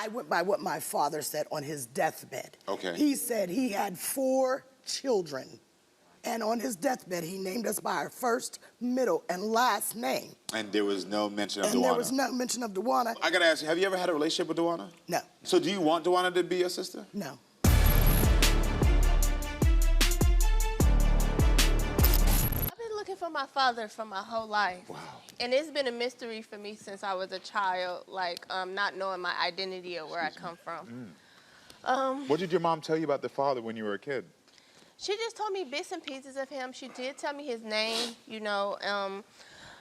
I went by what my father said on his deathbed. Okay. He said he had 4 children. And on his deathbed, he named us by our first, middle, and last name. And there was no mention of And Dewana? there was no mention of Dewana. I gotta ask you, have you ever had a relationship with Dewana? No. So do you want Dewana to be your sister? No. Looking for my father for my whole life. Wow. And it's been a mystery for me since I was a child, like not knowing my identity or where I come from. What did your mom tell you about the father when you were a kid? She just told me bits and pieces of him. She did tell me his name, you know,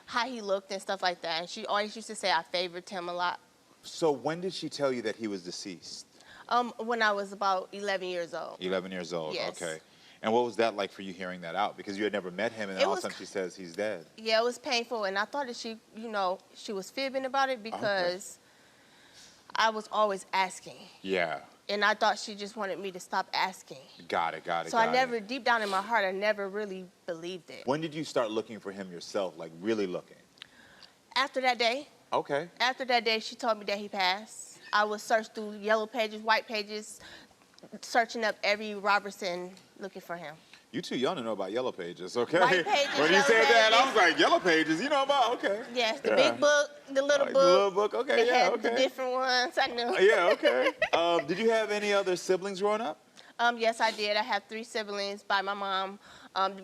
how he looked and stuff like that. And she always used to say I favored him a lot. So when did she tell you that he was deceased? When I was about 11 years old. 11 years old, Yes. okay. And what was that like for you hearing that out? Because you had never met him and then all of a sudden she says he's dead. Yeah, it was painful. And I thought that she, you know, she was fibbing about it because I was always asking. Yeah. And I thought she just wanted me to stop asking. Got it, got it, So I never, deep down in my heart, I never really believed it. When did you start looking for him yourself, like really looking? After that day. Okay. After that day, she told me that he passed. I would search through yellow pages, white pages, searching up every Robertson looking for him. You too young to know about yellow pages, okay? White pages, when you yellow said that, I pages. was like, yellow pages, you know about, okay. Yes, the big book, the little book. The little book, okay, They yeah, had okay. the different ones, I knew. Yeah, okay. Did you have any other siblings growing up? Yes, I did. I have 3 siblings by my mom.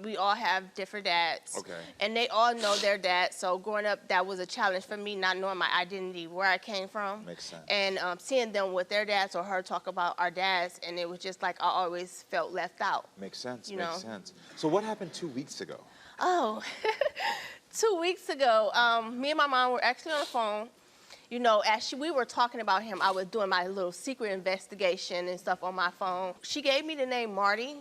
We all have different dads. Okay. And they all know their dad. So growing up, that was a challenge for me, not knowing my identity, where I came from. Makes sense. And seeing them with their dads or her talk about our dads, and it was just like I always felt left out. Makes sense, You makes know. sense. So what happened 2 weeks ago? Oh, 2 weeks ago, me and my mom were actually on the phone. You know, as we were talking about him, I was doing my little secret investigation and stuff on my phone. She gave me the name Marty,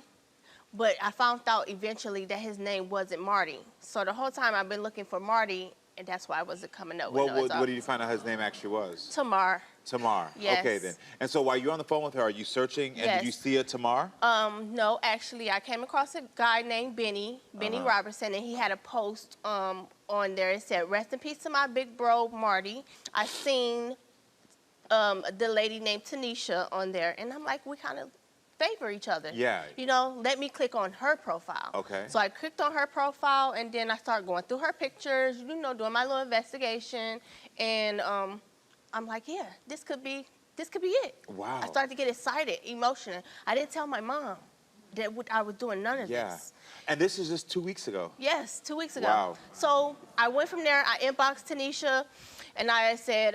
but I found out eventually that his name wasn't Marty. So the whole time I've been looking for Marty, and that's why I wasn't coming up with What did you find out his name actually was? Tamar. Tamar. Yes. Okay then. And so while you're on the phone with her, are you searching and Yes. did you see a Tamar? No, actually, I came across a guy named Benny Robertson, and he had a post on there. It said, "Rest in peace to my big bro, Marty." I seen the lady named Tanisha on there, and I'm like, we kind of favor each other. Yeah. You know, let me click on her profile. Okay. So I clicked on her profile, and then I started going through her pictures, you know, doing my little investigation, and I'm like, yeah, this could be it. Wow. I started to get excited, emotional. I didn't tell my mom that I was doing none of this. And this is just 2 weeks ago? Yes, 2 weeks ago. Wow. So I went from there, I inboxed Tanisha, and I said,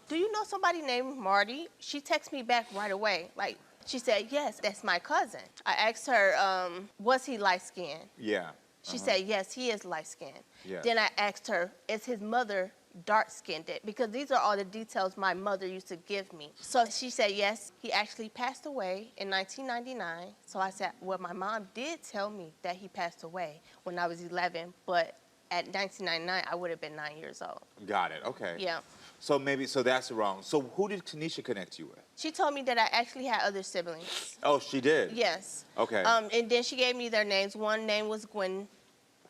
do you know somebody named Marty? She texted me back right away. Like, she said, yes, that's my cousin. I asked her, was he light-skinned? Yeah. She said, yes, he is light-skinned. Yeah. Then I asked her, is his mother dark-skinned? Because these are all the details my mother used to give me. So she said, yes, he actually passed away in 1999. So I said, well, my mom did tell me that he passed away when I was 11, but at 1999, I would have been 9 years old. Got it, okay. Yeah. So so that's wrong. So who did Tanisha connect you with? She told me that I actually had other siblings. Oh, she did? Yes. Okay. And then she gave me their names. One name was Gwen,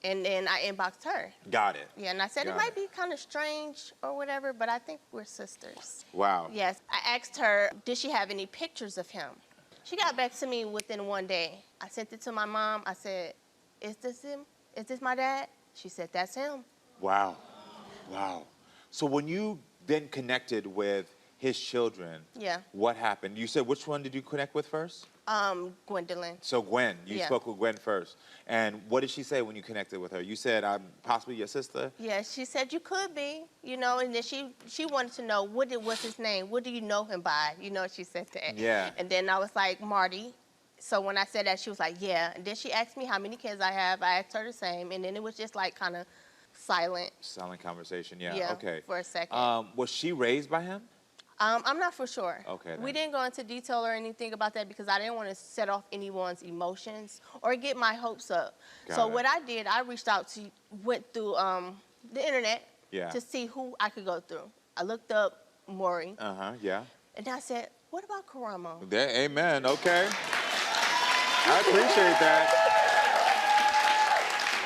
and then I inboxed her. Got it. Yeah, and I said Got it might be kind of strange or whatever, but I think we're sisters. Wow. Yes. I asked her, did she have any pictures of him? She got back to me within one day. I sent it to my mom. I said, is this him? Is this my dad? She said, that's him. Wow. Wow. So when you then connected with his children, Yeah. what happened? You said which one did you connect with first? Gwendolyn. So Gwen, you Yeah. spoke with Gwen first. And what did she say when you connected with her? You said, I'm possibly your sister? Yeah, she said you could be, you know, and then she wanted to know what's his name? What do you know him by? You know, she said that. Yeah. And then I was like, Marty. So when I said that, she was like, yeah. And then she asked me how many kids I have. I asked her the same. And then it was just like kind of silent. Silent conversation, yeah. Yeah, Okay. for a second. Was she raised by him? I'm not for sure. Okay, We then. didn't go into detail or anything about that because I didn't want to set off anyone's emotions or get my hopes up. Got So it. what I did, I went through the internet Yeah. to see who I could go through. I looked up Maury, Yeah. and I said, what about Karamo? There, amen, okay. I appreciate that.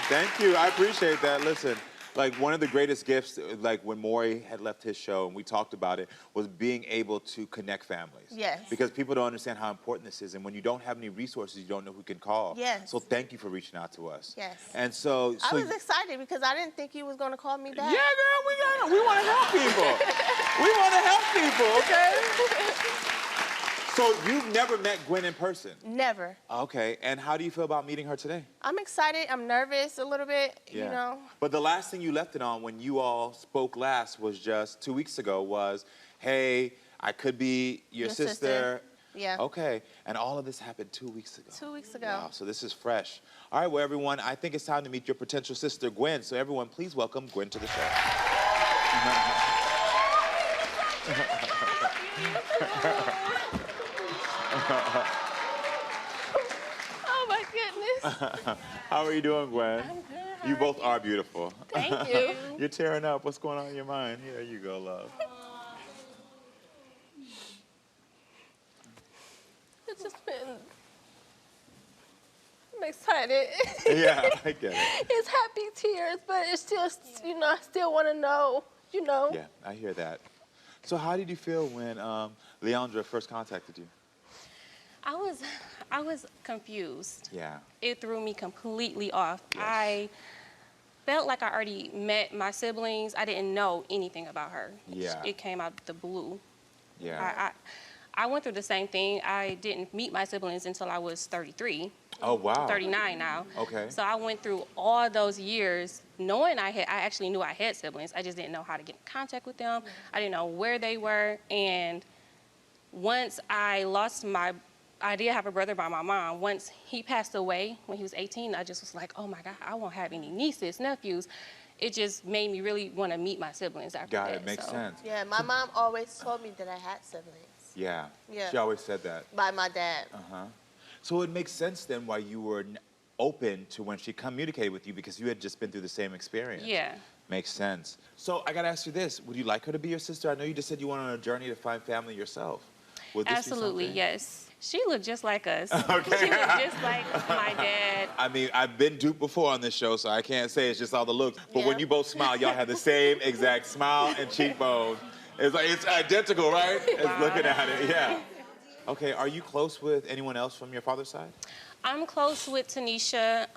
Thank you, I appreciate that. Listen, Like one of the greatest gifts, like when Maury had left his show and we talked about it, was being able to connect families. Yes. Because people don't understand how important this is, and when you don't have any resources, you don't know who can call. Yes. So thank you for reaching out to us. Yes. And so I was excited because I didn't think you was going to call me back. yeah, girl, we want to help people. We want to help people, okay? So you've never met Gwen in person? Never. Okay, and how do you feel about meeting her today? I'm excited. I'm nervous a little bit, you know. But the last thing you left it on when you all spoke last was just 2 weeks ago was, hey, I could be your sister. Yeah. Okay, and all of this happened 2 weeks ago. 2 weeks ago. Wow, so this is fresh. All right, well, everyone, I think it's time to meet your potential sister, Gwen. So everyone, please welcome Gwen to the show. Oh my goodness. How are you doing, Gwen? I'm good. You both are beautiful. Thank you. You're tearing up. What's going on in your mind? Here you go, love. It's just been. I'm excited. Yeah, I get it. It's happy tears, but it's just, you know, I still want to know, you know. Yeah, I hear that. So how did you feel when Leandra first contacted you? I was confused. Yeah. It threw me completely off. Yes. I felt like I already met my siblings. I didn't know anything about her. Yeah. It came out the blue. Yeah. I went through the same thing. I didn't meet my siblings until I was 33. Oh, wow. 39 now. Okay. So I went through all those years knowing I actually knew I had siblings. I just didn't know how to get in contact with them. I didn't know where they were. And once I did have a brother by my mom. Once he passed away when he was 18, I just was like, oh my God, I won't have any nieces, nephews. It just made me really want to meet my siblings after that. Got it. Makes sense. Yeah, my mom always told me that I had siblings. Yeah. Yeah. She always said that. By my dad. Uh-huh. So it makes sense then why you were open to when she communicated with you because you had just been through the same experience. Yeah. Makes sense. So I got to ask you this. Would you like her to be your sister? I know you just said you went on a journey to find family yourself. Would this Absolutely, be something? yes. She looked just like us. Okay. She looked just like my dad. I mean, I've been duped before on this show, so I can't say it's just all the looks. But when Yeah. you both smile, y'all have the same exact smile and cheekbones. It's like it's identical, right? It's looking at it, yeah. Okay, are you close with anyone else from your father's side? I'm close with Tanisha.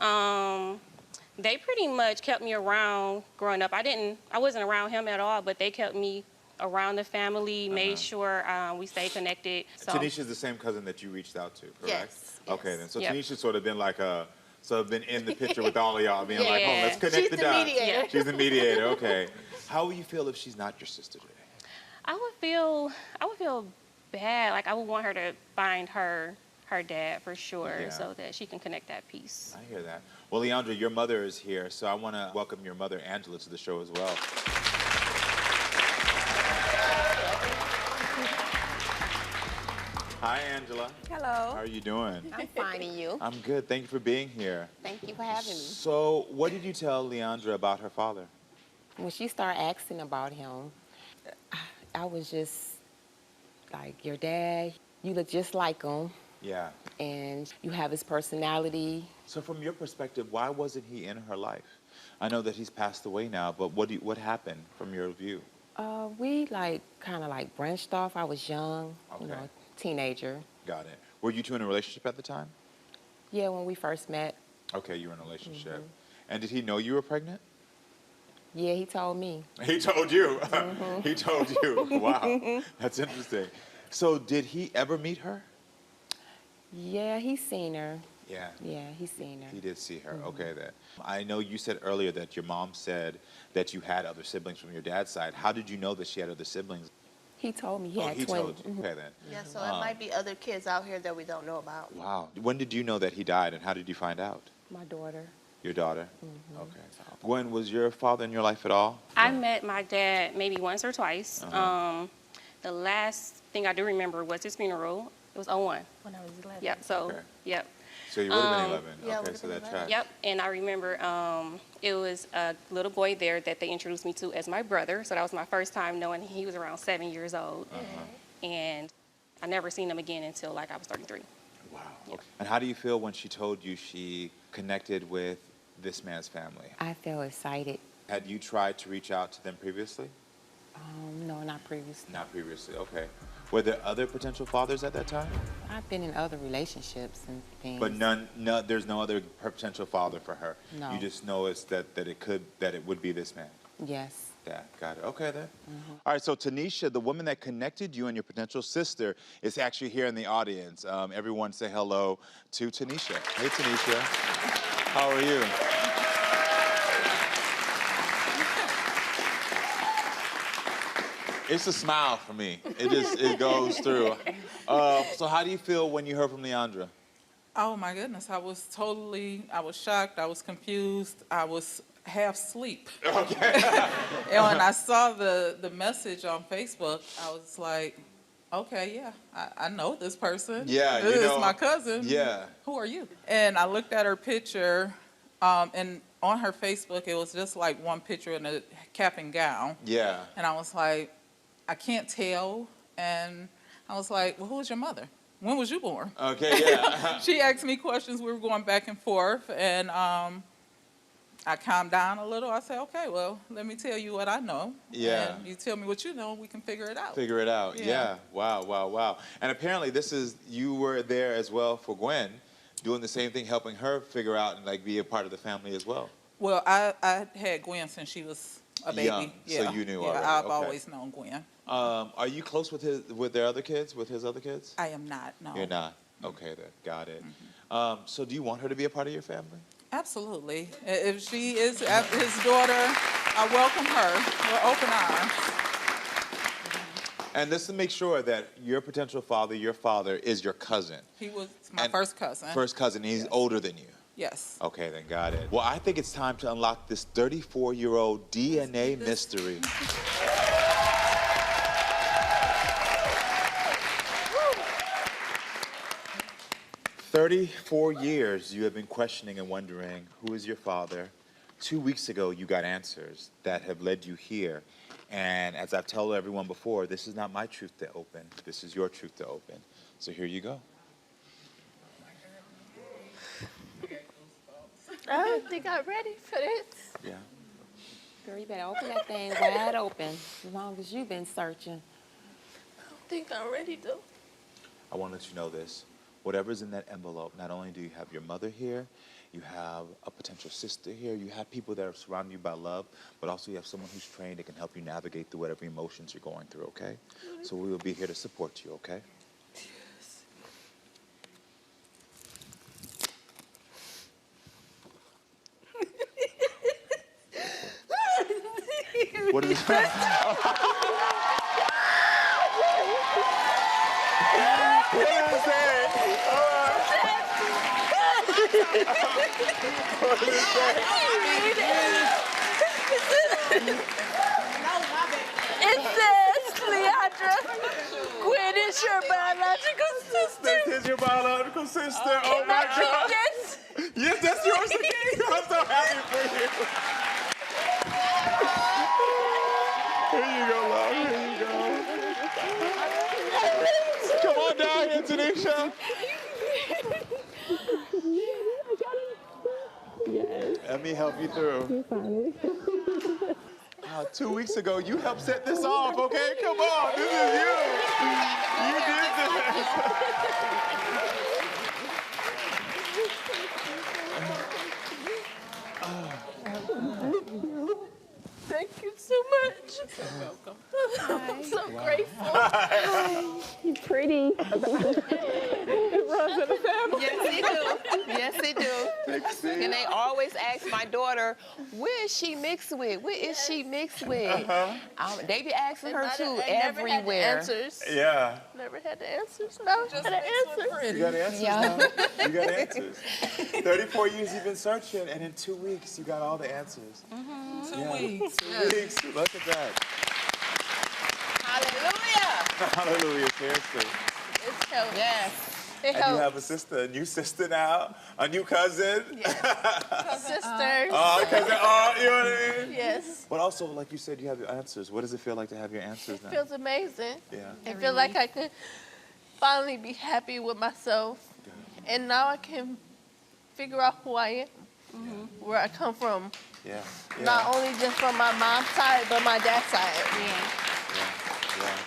They pretty much kept me around growing up. I wasn't around him at all, but they kept me around the family, made sure we stayed connected. So. Tanisha's the same cousin that you reached out to, correct? Yes, Okay, yes. then. So Yep. Tanisha's sort of been like been in the picture with all of y'all, being like, oh, Yeah. let's connect She's the the dots. mediator. She's the mediator, okay. How will you feel if she's not your sister today? I would feel bad. Like I would want her to find her dad for sure, Yeah. so that she can connect that piece. I hear that. Well, Leandra, your mother is here, so I want to welcome your mother, Angela, to the show as well. Hi, Angela. Hello. How are you doing? I'm fine, and you? I'm good. Thank you for being here. Thank you for having me. So, what did you tell Leandra about her father? When she started asking about him, I was just like, your dad, you look just like him, Yeah. and you have his personality. So, from your perspective, why wasn't he in her life? I know that he's passed away now, but what happened from your view? We kind of branched off. I was young, Okay. Teenager. Got it. Were you two in a relationship at the time? Yeah, when we first met. Okay, you were in a relationship. And did he know you were pregnant? Yeah, he told me. He told you. He told you. Wow. That's interesting. So did he ever meet her? Yeah, he's seen her. Yeah. Yeah, he's seen her. He did see her. Okay, then. I know you said earlier that your mom said that you had other siblings from your dad's side. How did you know that she had other siblings? He told me he had he twins. told you. Okay, then. Yeah, so it might be other kids out here that we don't know about. Wow. When did you know that he died, and how did you find out? My daughter. Your daughter? Okay. Gwen, was your father in your life at all? I met my dad maybe once or twice. The last thing I do remember was his funeral. It was 01. When I was 11. Yep. So Okay. yep. So you would have been 11. yeah, Okay, would've so been that 11. tracks. Yep, and I remember it was a little boy there that they introduced me to as my brother. So that was my first time knowing he was around 7 years old. And I never seen him again until I was 33. Wow. Okay. And how do you feel when she told you she connected with this man's family? I felt excited. Had you tried to reach out to them previously? No, not previously. Not previously, okay. Were there other potential fathers at that time? I've been in other relationships and things. But there's no other potential father for her. No. You just know it's that it would be this man. Yes. Yeah, got it. Okay then. All right, so Tanisha, the woman that connected you and your potential sister, is actually here in the audience. Everyone say hello to Tanisha. Hey, Tanisha. How are you? It's a smile for me. It goes through. So how do you feel when you heard from Leandra? Oh my goodness, I was shocked, I was confused, I was half asleep. Okay. And when I saw the message on Facebook, I was like, okay, yeah, I know this person. Yeah, this you know, is my cousin. yeah. Who are you? And I looked at her picture, and on her Facebook, it was just like one picture in a cap and gown. Yeah. And I was like, I can't tell. And I was like, well, who's your mother? When was you born? Okay, yeah. She asked me questions. We were going back and forth. And I calmed down a little. I said, okay, well, let me tell you what I know. Yeah. And you tell me what you know, we can figure it out. Figure it out. Yeah. Yeah. Wow, wow, wow. And apparently you were there as well for Gwen, doing the same thing, helping her figure out and like be a part of the family as well. Well, I had Gwen since she was a baby. Young, so you knew yeah, already. I've Okay. always known Gwen. Are you close with their other kids, with his other kids? I am not, no. You're not. Okay, then. Got it. So do you want her to be a part of your family? Absolutely. If she is his daughter, I welcome her with open arms. And just to make sure that your potential father, your father, is your cousin. He was my And first cousin. First cousin. He's older than you. Yes. Okay, then got it. Well, I think it's time to unlock this 34-year-old DNA mystery. 34 years you have been questioning and wondering who is your father. 2 weeks ago, you got answers that have led you here. And as I've told everyone before, this is not my truth to open. This is your truth to open. So here you go. I don't think I'm ready for this. Yeah. Girl, you better open that thing wide open as long as you've been searching. I don't think I'm ready, though. I want to let you know this. Whatever's in that envelope, not only do you have your mother here, you have a potential sister here, you have people that are surrounding you by love, but also you have someone who's trained that can help you navigate through whatever emotions you're going through, okay? So we will be here to support you, okay? What is that? What is that? What is that? It says, Leandra, Gwen is your biological sister. This is your biological sister. Oh Can my I keep God. this? Yes, that's yours again. I'm so happy for you. Here you go, love. Here you go. Come on down here, Tanisha. Let me help you through. 2 weeks ago, you helped set this off, okay? Come on, this is you. You did this. Thank you so much. You're welcome. I'm so grateful. You're pretty. It runs in the family. Yes, he do. Yes, he do. And they always ask my daughter, where is she mixed with? Where is she mixed with? They be asking her too, everywhere. Never had the answers. Yeah. Never had the answers. No, had the answers. You got answers Yeah. now. You got answers. 34 years you've been searching, and in 2 weeks you got all the answers. 2 weeks. 2 weeks. Look at that. Hallelujah. Hallelujah. Seriously. It's helped. Yes. It And you helped. have a sister, a new sister now, a new cousin. Sisters. Oh, cousin. Oh, you know what I mean? Yes. But also, like you said, you have your answers. What does it feel like to have your answers now? It feels amazing. Yeah. I feel like I can finally be happy with myself. And now I can figure out who I am, where I come from, Yeah. Not only just from my mom's side, but my dad's side.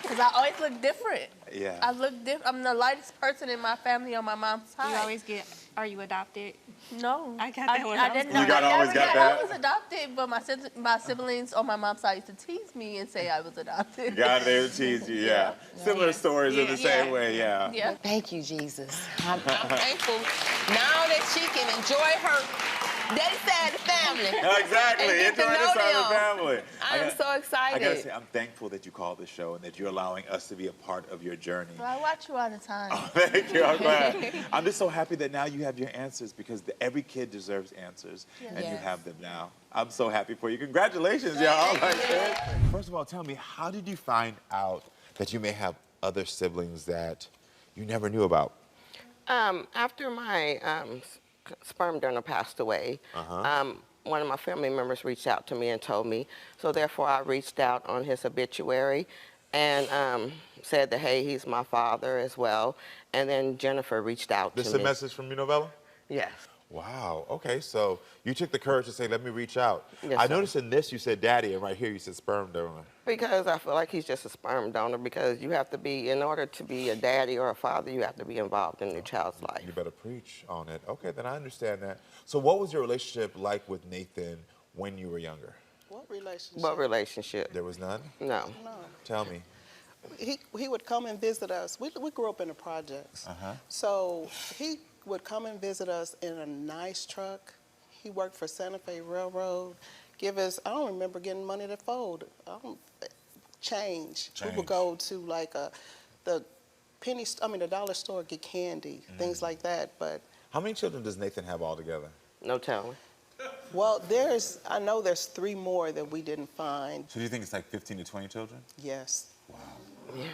Because I always look different. Yeah. I look different. I'm the lightest person in my family on my mom's side. You always get, are you adopted? No. I got that one. I didn't know. You always got that? I was adopted, but my siblings on my mom's side used to tease me and say I was adopted. God, they would tease you, yeah. Similar stories in the same Yeah. way, yeah. Yeah. Thank you, Jesus. I'm thankful now that she can enjoy her daddy side of the family. Exactly. And get to Enjoy know this side of the them. family. I am so excited. I gotta say, I'm thankful that you called this show and that you're allowing us to be a part of your journey. So I watch you all the time. Thank you. I'm glad. I'm just so happy that now you have your answers because every kid deserves answers, and you Yes. have them now. I'm so happy for you. Congratulations, y'all. Like, first of all, tell me, how did you find out that you may have other siblings that you never knew about? After my sperm donor passed away, one of my family members reached out to me and told me. So therefore, I reached out on his obituary and said that, hey, he's my father as well. And then Jennifer reached out to me. This is a message from you, Novella? Yes. Wow. Okay, so you took the courage to say, let me reach out. Yes, I sir. noticed in this you said daddy, and right here you said sperm donor. Because I feel like he's just a sperm donor, because you have to be, in order to be a daddy or a father, you have to be involved in your child's life. You better preach on it. Okay, then I understand that. So what was your relationship like with Nathan when you were younger? What relationship? What relationship? There was none? No. No. Tell me. He would come and visit us. We grew up in the projects. So he would come and visit us in a nice truck. He worked for Santa Fe Railroad. Give us, I don't remember getting money to fold. Change. We would go to like the dollar store, get candy, things like that. But How many children does Nathan have altogether? No telling. well, I know there's 3 more that we didn't find. So do you think it's like 15 to 20 children? Yes. Yeah.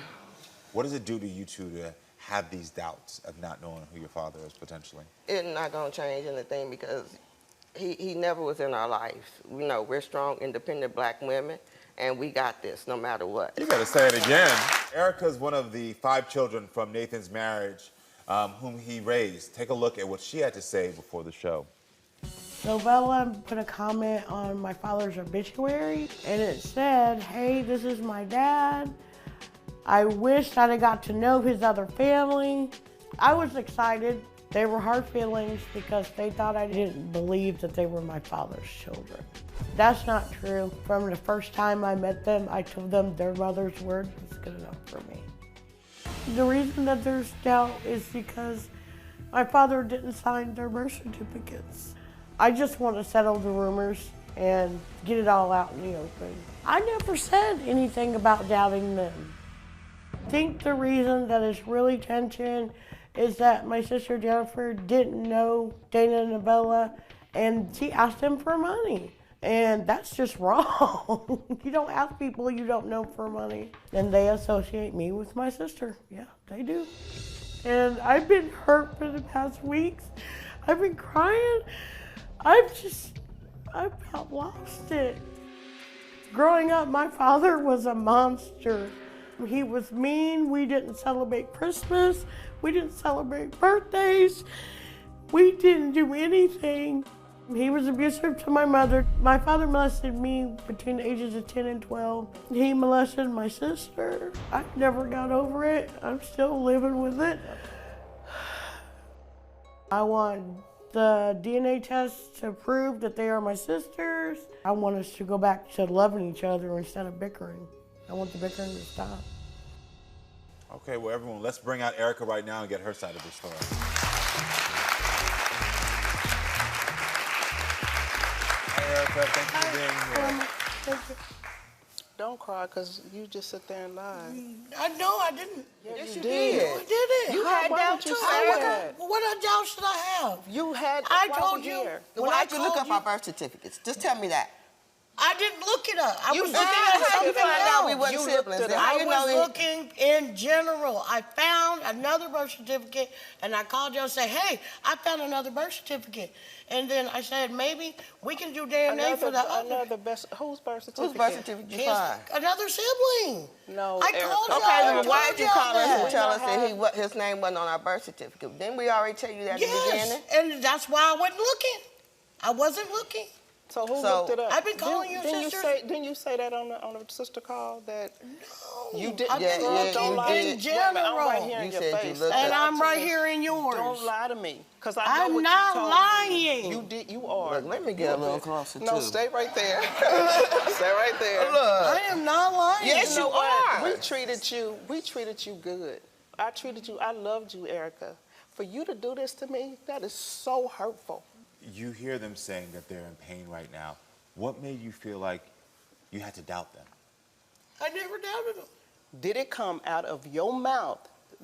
What does it do to you two to have these doubts of not knowing who your father is potentially? It's not going to change anything because he never was in our lives. You know, we're strong, independent black women, and we got this no matter what. You better say it again. Erica's one of the 5 children from Nathan's marriage whom he raised. Take a look at what she had to say before the show. Novella put a comment on my father's obituary, and it said, hey, this is my dad. I wish that I got to know his other family. I was excited. They were hard feelings because they thought I didn't believe that they were my father's children. That's not true. From the first time I met them, I told them their mother's word was good enough for me. The reason that there's doubt is because my father didn't sign their birth certificates. I just want to settle the rumors and get it all out in the open. I never said anything about doubting them. I think the reason that it's really tension is that my sister Jennifer didn't know Dana and Novella, and she asked them for money. And that's just wrong. You don't ask people you don't know for money. And they associate me with my sister. Yeah, they do. And I've been hurt for the past weeks. I've been crying. I've about lost it. Growing up, my father was a monster. He was mean. We didn't celebrate Christmas. We didn't celebrate birthdays. We didn't do anything. He was abusive to my mother. My father molested me between the ages of 10 and 12. He molested my sister. I never got over it. I'm still living with it. I want the DNA test to prove that they are my sisters. I want us to go back to loving each other instead of bickering. I want the bickering to stop. Okay, well, everyone, let's bring out Erica right now and get her side of the story. Hi, Erica. Thank you for being here. Thank you. Don't cry, because you just sit there and lie. I know I didn't. Yes, you you did. did. I did it. You had doubt too. What doubt should I have? You had. I why told were you. here? When Why'd I you look told up our birth certificates? Just tell me that. I didn't look it up. I You was did. looking How at you something find out we else. wasn't siblings? Then how I you know was it? looking in general. I found another birth certificate, and I called you and said, hey, I found another birth certificate. And then I said, maybe we can do DNA for the other. Whose birth certificate? Whose birth certificate did you find? Another sibling. No, I Erica. told y'all. Okay, I then why told did you y'all call us and that. tell us that his name wasn't on our birth certificate? Didn't we already tell you that at the Yes, beginning? and that's why I wasn't looking. I wasn't looking. So who looked it up? I've been calling your sisters. Didn't you say that on the sister call that? No. You did. I've been Don't lie. in general. I'm right here in You your said face. you looked And up. I'm right here in yours. Don't lie to me, because I know I'm what not you told lying. me. You did. You are. Look, let me get a little closer, No, too. stay right there. Stay right there. I am not lying. Yes, you what? are. We treated you good. I loved you, Erica. For you to do this to me, that is so hurtful. You hear them saying that they're in pain right now. What made you feel like you had to doubt them? I never doubted them. Did it come out of your mouth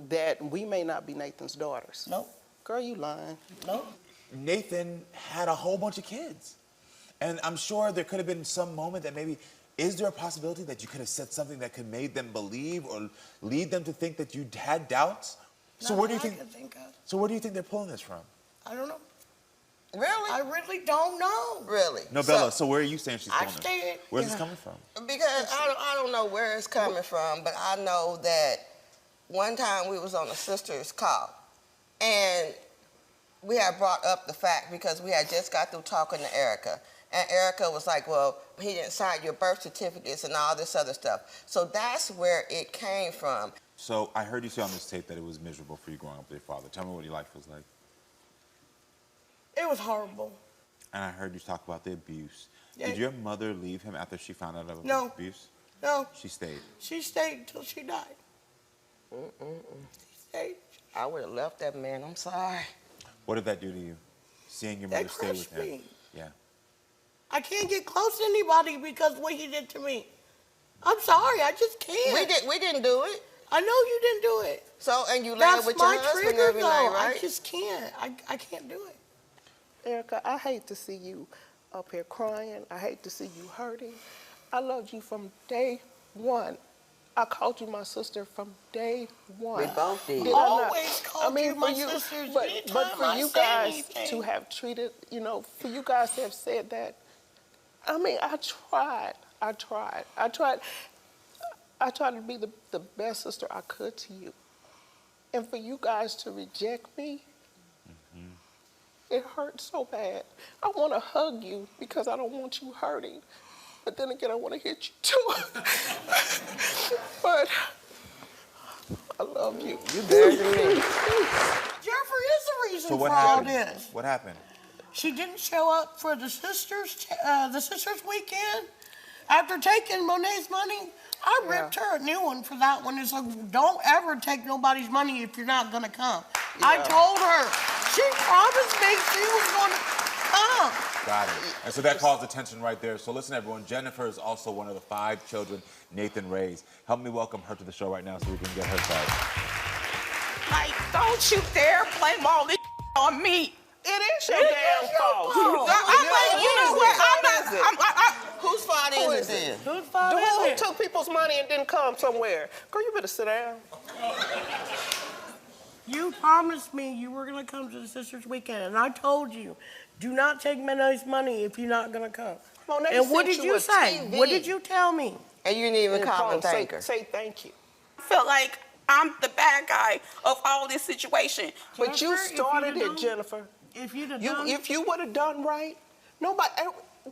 that we may not be Nathan's daughters? No. Girl, you lying. No. Nathan had a whole bunch of kids. And I'm sure there could have been some moment that maybe, is there a possibility that you could have said something that could make them believe or lead them to think that you had doubts? So where do you think? So where do you think they're pulling this from? I don't know. Really? I really don't know. Really? Novella, so where are you saying she's I pulling this? stayed- Where's yeah. this coming from? Because I don't know where it's coming from, but I know that one time we was on a sister's call, and we had brought up the fact because we had just got through talking to Erica, and Erica was like, well, he didn't sign your birth certificates and all this other stuff. So that's where it came from. So I heard you say on this tape that it was miserable for you growing up with your father. Tell me what your life was like. It was horrible. And I heard you talk about the abuse. Yeah. Did your mother leave him after she found out about No. the abuse? No. She stayed. She stayed until she died. She stayed. I would have left that man. I'm sorry. What did that do to you? Seeing your That mother stay with crushed him? me. Yeah. I can't get close to anybody because of what he did to me. I'm sorry, I just can't. We didn't do it. I know you didn't do it. So, and you That's live with your my husband trigger, every night, though. right? I just can't. I can't do it. Erica, I hate to see you up here crying. I hate to see you hurting. I loved you from day one. I called you my sister from day one. We both did. Did I not? Always called you my sisters but anytime for I you said guys anything. to have treated, for you guys to have said that, I mean, I tried to be the best sister I could to you. And for you guys to reject me, it hurts so bad. I want to hug you because I don't want you hurting. But then again, I want to hit you too. But I love you. You better than me. Jennifer is the reason So what for all happened? this. What happened? She didn't show up for the sisters weekend. After taking Monet's money, I ripped her a new one for that one. It's like, don't ever take nobody's money if you're not gonna come. I told her. She promised me she was gonna come. Got it. And so that caused attention right there. So listen, everyone, Jennifer is also one of the 5 children Nathan raised. Help me welcome her to the show right now so we can get her side. Like, don't you dare blame all this on me. It is your damn fault. I'm like, you know what? Whose fault is it then? Whose fault Who is it? took people's money and didn't come somewhere? Girl, you better sit down. You promised me you were gonna come to the sisters weekend, and I told you, do not take Monet's money if you're not gonna come. Monet And what sent did you you a say? TV. What did you tell me? And you didn't even call and thank her. Say thank you. I feel like I'm the bad guy of all this situation. But you Jennifer, if started you'd have it, done- Jennifer. If you'd have done If you would have done right,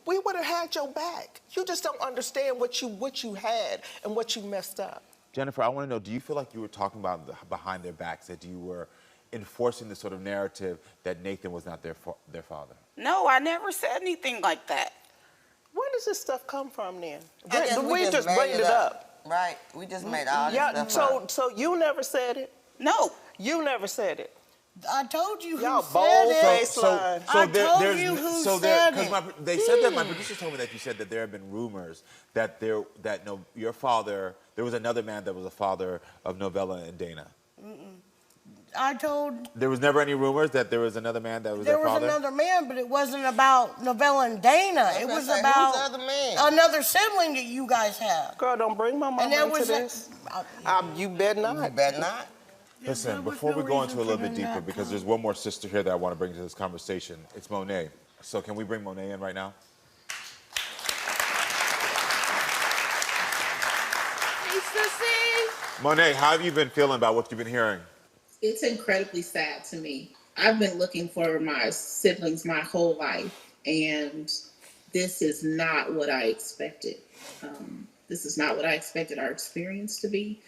we would have had your back. You just don't understand what you had and what you messed up. Jennifer, I want to know, do you feel like you were talking about behind their backs, that you were enforcing the sort of narrative that Nathan was not their father? No, I never said anything like that. Where does this stuff come from then? I guess We just made bring it up. Right. We just made all this Yeah, stuff up. so you never said it? No. You never said it. I told you who Y'all said bold it. face line. I told you who said it. They said that, my producers told me that you said that there have been rumors that your father, there was another man that was a father of Novella and Dana. I told There was never any rumors that there was another man that was their there was father? another man, but it wasn't about Novella and Dana. It was say, about who's the other man? another sibling that you guys have. Girl, don't bring my mama And there into was this. You better not. You better not. Listen, There was before no we go into a reason little for bit him deeper, not because to. there's one more sister here that I want to bring to this conversation. It's Monet. So can we bring Monet in right now? Hey, sissy. Monet, how have you been feeling about what you've been hearing? It's incredibly sad to me. I've been looking for my siblings my whole life, and this is not what I expected. This is not what I expected our experience to be.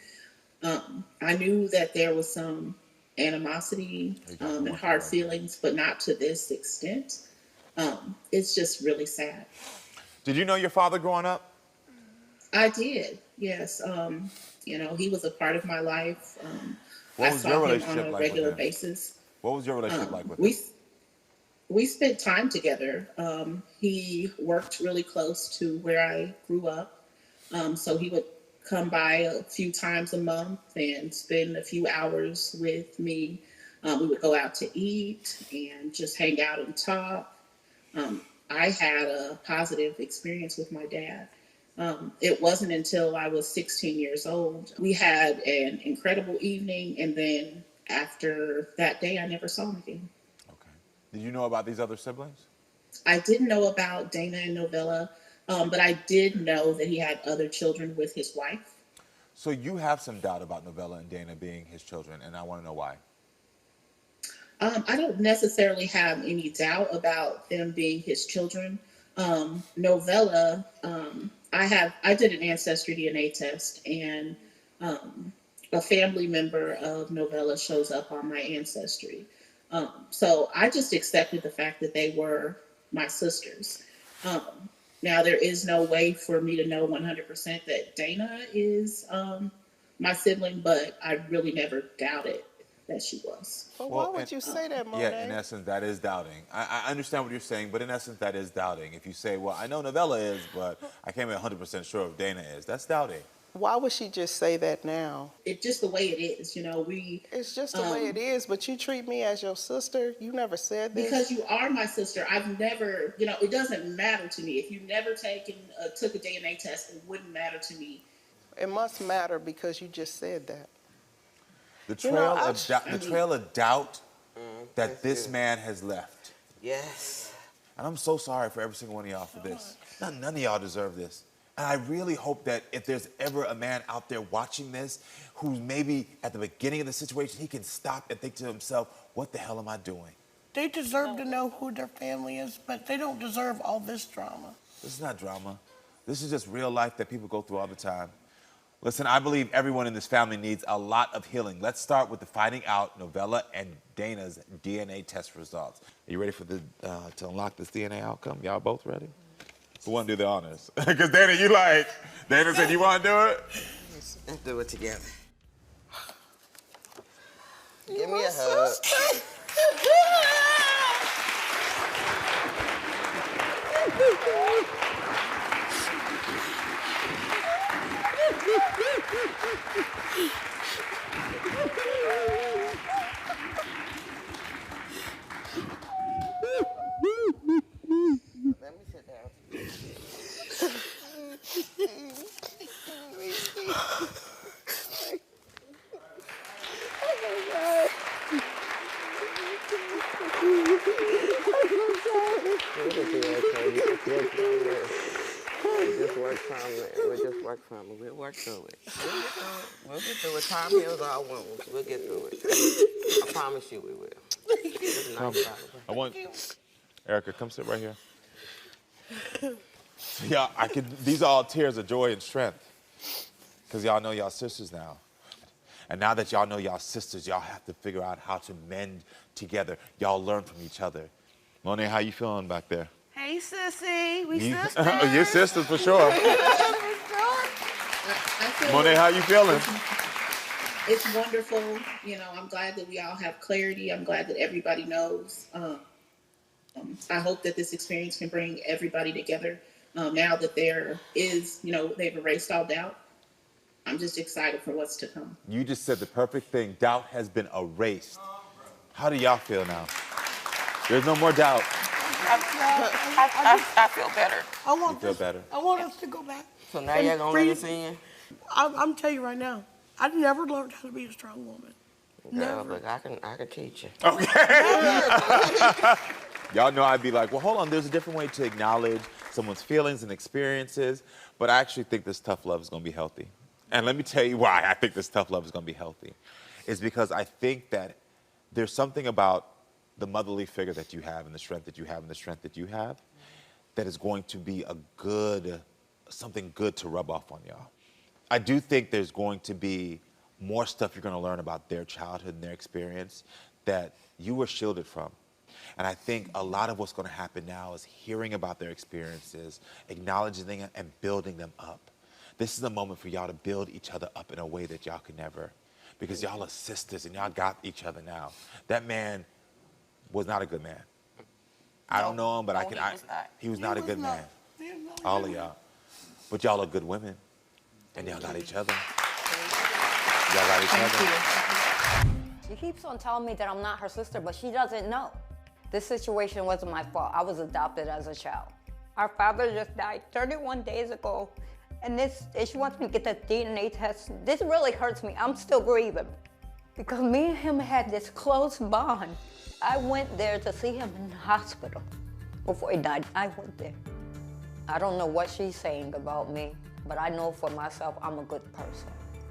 I knew that there was some animosity and hard feelings, but not to this extent. It's just really sad. Did you know your father growing up? I did, yes. You know, he was a part of my life. What I was saw your him relationship on a like with regular him? basis. What was your relationship like with We him? we spent time together. He worked really close to where I grew up, so he would come by a few times a month and spend a few hours with me. We would go out to eat and just hang out and talk. I had a positive experience with my dad. It wasn't until I was 16 years old. We had an incredible evening, and then after that day, I never saw him again. Okay. Did you know about these other siblings? I didn't know about Dana and Novella, but I did know that he had other children with his wife. So you have some doubt about Novella and Dana being his children, and I want to know why. I don't necessarily have any doubt about them being his children. Novella, I did an ancestry DNA test, and a family member of Novella shows up on my ancestry. So I just accepted the fact that they were my sisters. Now, there is no way for me to know 100% that Dana is my sibling, but I really never doubted that she was. But why would you say that, Monet? Yeah, in essence, that is doubting. I understand what you're saying, but in essence, that is doubting. If you say, well, I know Novella is, but I can't be 100% sure if Dana is, that's doubting. Why would she just say that now? It's just the way it is, you know. It's just the way it is, but you treat me as your sister. You never said this. Because you are my sister. I've never, you know, it doesn't matter to me. If you never took a DNA test, it wouldn't matter to me. It must matter because you just said that. The trail of doubt that this man has left. Yes. And I'm so sorry for every single one of y'all for this. None of y'all deserve this. And I really hope that if there's ever a man out there watching this who maybe at the beginning of the situation, he can stop and think to himself, what the hell am I doing? They deserve to know who their family is, but they don't deserve all this drama. This is not drama. This is just real life that people go through all the time. Listen, I believe everyone in this family needs a lot of healing. Let's start with the finding out Novella and Dana's DNA test results. Are you ready for to unlock this DNA outcome? Y'all both ready? Who want to do the honors? Because Dana, Dana said you want to do it? Let's do it together. Give me a hug. Let me sit down. We'll work through it. We'll get through it. Time heals all wounds. We'll get through it. I promise you we will. It's nice, by the way. I want Erica, come sit right here. So y'all, these are all tears of joy and strength. Because y'all know y'all sisters now. And now that y'all know y'all sisters, y'all have to figure out how to mend together. Y'all learn from each other. Monet, how you feeling back there? Hey, sissy, we sisters. Your sisters for sure. Monet, how you feeling? It's wonderful. You know, I'm glad that we all have clarity. I'm glad that everybody knows. I hope that this experience can bring everybody together. Now that there is, you know, they've erased all doubt. I'm just excited for what's to come. You just said the perfect thing. Doubt has been erased. How do y'all feel now? There's no more doubt. I feel better. You feel better? I want us to go back. So now you're going to let us in? I'm telling you right now, I've never learned how to be a strong woman. Girl, look, I can teach you. Y'all know I'd be like, well, hold on. There's a different way to acknowledge someone's feelings and experiences. But I actually think this tough love is going to be healthy. And let me tell you why I think this tough love is going to be healthy. It's because I think that there's something about the motherly figure that you have and the strength that you have and the strength that you have that is going to be something good to rub off on y'all. I do think there's going to be more stuff you're going to learn about their childhood and their experience that you were shielded from. And I think a lot of what's going to happen now is hearing about their experiences, acknowledging them, and building them up. This is a moment for y'all to build each other up in a way that y'all could never, because y'all are sisters and y'all got each other now. That man was not a good man. I don't know him, but he was not a good man. All of y'all. But y'all are good women. And y'all got each other. Y'all got each other. She keeps on telling me that I'm not her sister, but she doesn't know. This situation wasn't my fault. I was adopted as a child. Our father just died 31 days ago. And she wants me to get the DNA test. This really hurts me. I'm still grieving. Because me and him had this close bond. I went there to see him in the hospital. Before he died, I went there. I don't know what she's saying about me, but I know for myself I'm a good person.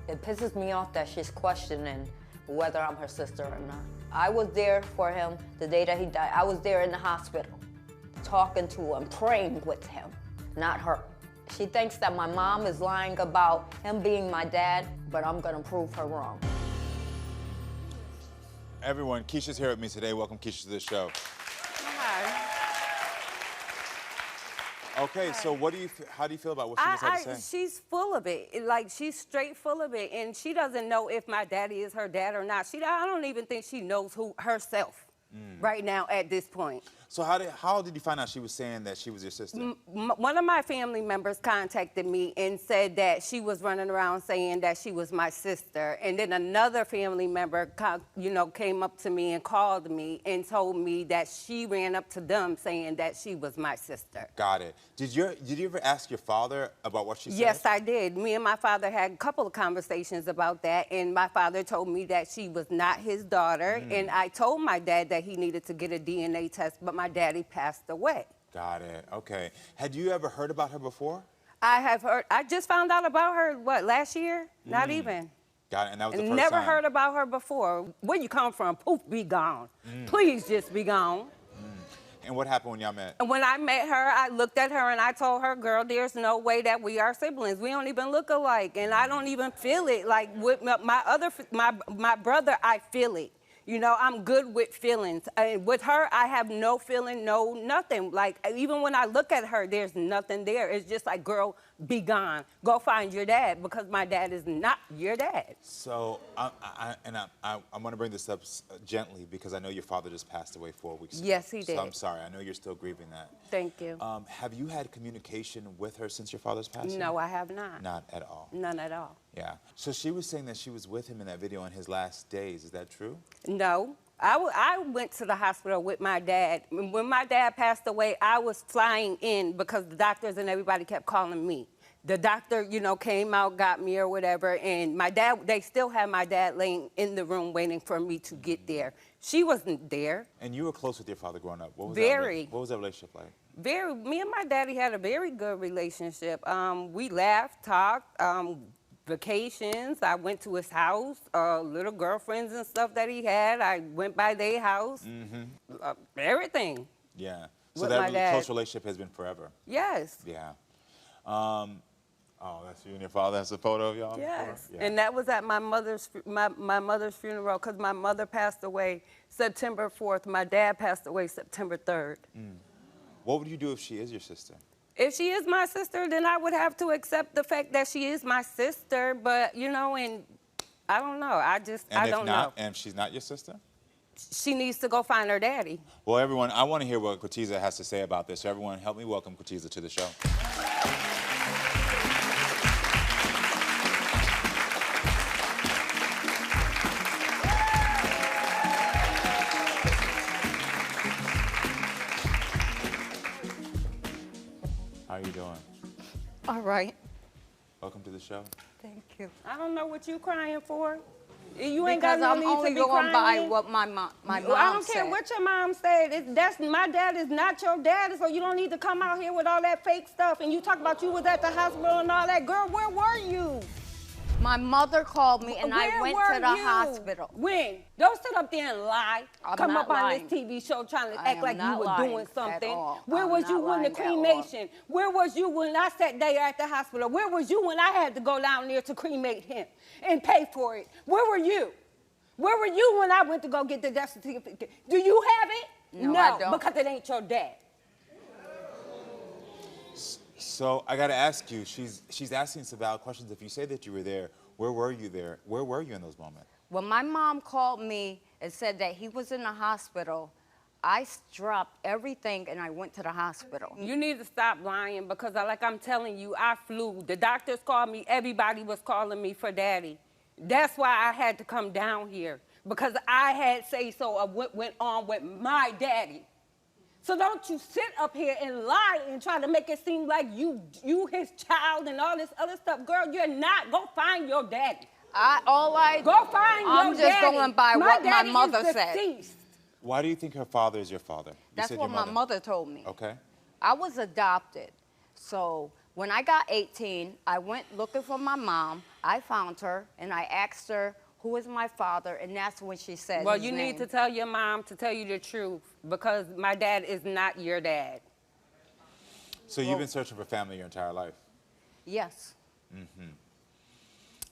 It pisses me off that she's questioning whether I'm her sister or not. I was there for him the day that he died. I was there in the hospital, talking to him, praying with him, not her. She thinks that my mom is lying about him being my dad, but I'm gonna prove her wrong. Everyone, Keisha's here with me today. Welcome, Keisha, to the show. Hi. Okay, so how do you feel about what she just had to say? She's full of it. Like, she's straight full of it. And she doesn't know if my daddy is her dad or not. I don't even think she knows who herself right now at this point. So how did you find out she was saying that she was your sister? One of my family members contacted me and said that she was running around saying that she was my sister. And then another family member, came up to me and called me and told me that she ran up to them saying that she was my sister. Got it. Did you ever ask your father about what she said? Yes, I did. Me and my father had a couple of conversations about that, and my father told me that she was not his daughter, and I told my dad that he needed to get a DNA test, but my daddy passed away. Got it. Okay. Had you ever heard about her before? I have heard. I just found out about her, last year? Not even. Got it. And that was the first Never time? heard about her before. Where you come from? Poof, be gone. Please just be gone. And what happened when y'all met? And when I met her, I looked at her and I told her, girl, there's no way that we are siblings. We don't even look alike, and I don't even feel it. Like with my brother, I feel it. I'm good with feelings. With her, I have no feeling, no nothing. Like, even when I look at her, there's nothing there. It's just like, girl, be gone. Go find your dad, because my dad is not your dad. So, I'm going to bring this up gently, because I know your father just passed away 4 weeks ago. Yes, he did. So I'm sorry. I know you're still grieving that. Thank you. Have you had communication with her since your father's passing? No, I have not. Not at all? None at all. Yeah. So she was saying that she was with him in that video in his last days. Is that true? No. I went to the hospital with my dad. When my dad passed away, I was flying in because the doctors and everybody kept calling me. The doctor, came out, got me or whatever, and my dad, they still had my dad laying in the room waiting for me to get there. She wasn't there. And you were close with your father growing up. What was what was that relationship like? Me and my daddy had a very good relationship. We laughed, talked, vacations. I went to his house, little girlfriends and stuff that he had. I went by their house. Everything. Yeah. So with that my dad. close relationship has been forever. Yes. Yeah. Oh, that's you and your father. That's a photo of y'all? Yes. Yeah. And that was at my mother's funeral, because my mother passed away September 4th. My dad passed away September 3rd. What would you do if she is your sister? If she is my sister, then I would have to accept the fact that she is my sister. But, and I don't know. I don't know. And if she's not your sister? She needs to go find her daddy. Well, everyone, I want to hear what Katiza has to say about this. So everyone, help me welcome Katiza to the show. How are you doing? All right. Welcome to the show. Thank you. I don't know what you crying for. You ain't got Because no I'm need only to be going crying. by what my mom I don't care said. what your mom said. My dad is not your dad, so you don't need to come out here with all that fake stuff. And you talk about you was at the hospital and all that. Girl, where were you? My mother called me and I went to the hospital. When? Don't sit up there and lie. Come not up on lying. this TV show trying to I act am like you not were lying doing at something. all. Where I'm was not you when the lying at all. cremation? Where was you when I sat there at the hospital? Where was you when I had to go down there to cremate him and pay for it? Where were you? Where were you when I went to go get the death certificate? Do you have it? No, I don't. Because it ain't your dad. So I got to ask you, she's asking some valid questions. If you say that you were there, where were you there? Where were you in those moments? When my mom called me and said that he was in the hospital, I dropped everything and I went to the hospital. You need to stop lying because, like I'm telling you, I flew. The doctors called me. Everybody was calling me for daddy. That's why I had to come down here because I had say-so of what went on with my daddy. So don't you sit up here and lie and try to make it seem like you his child and all this other stuff. Girl, you're not. Go find your daddy. Go find your I'm just daddy. going by what my daddy mother is said. deceased. Why do you think her father is your father? You That's said what your my mother told me. Okay. I was adopted. So when I got 18, I went looking for my mom. I found her and I asked her, who is my father? And that's when she said Well, his you name. need to tell your mom to tell you the truth because my dad is not your dad. So you've been searching for family your entire life? Yes. Mm-hmm.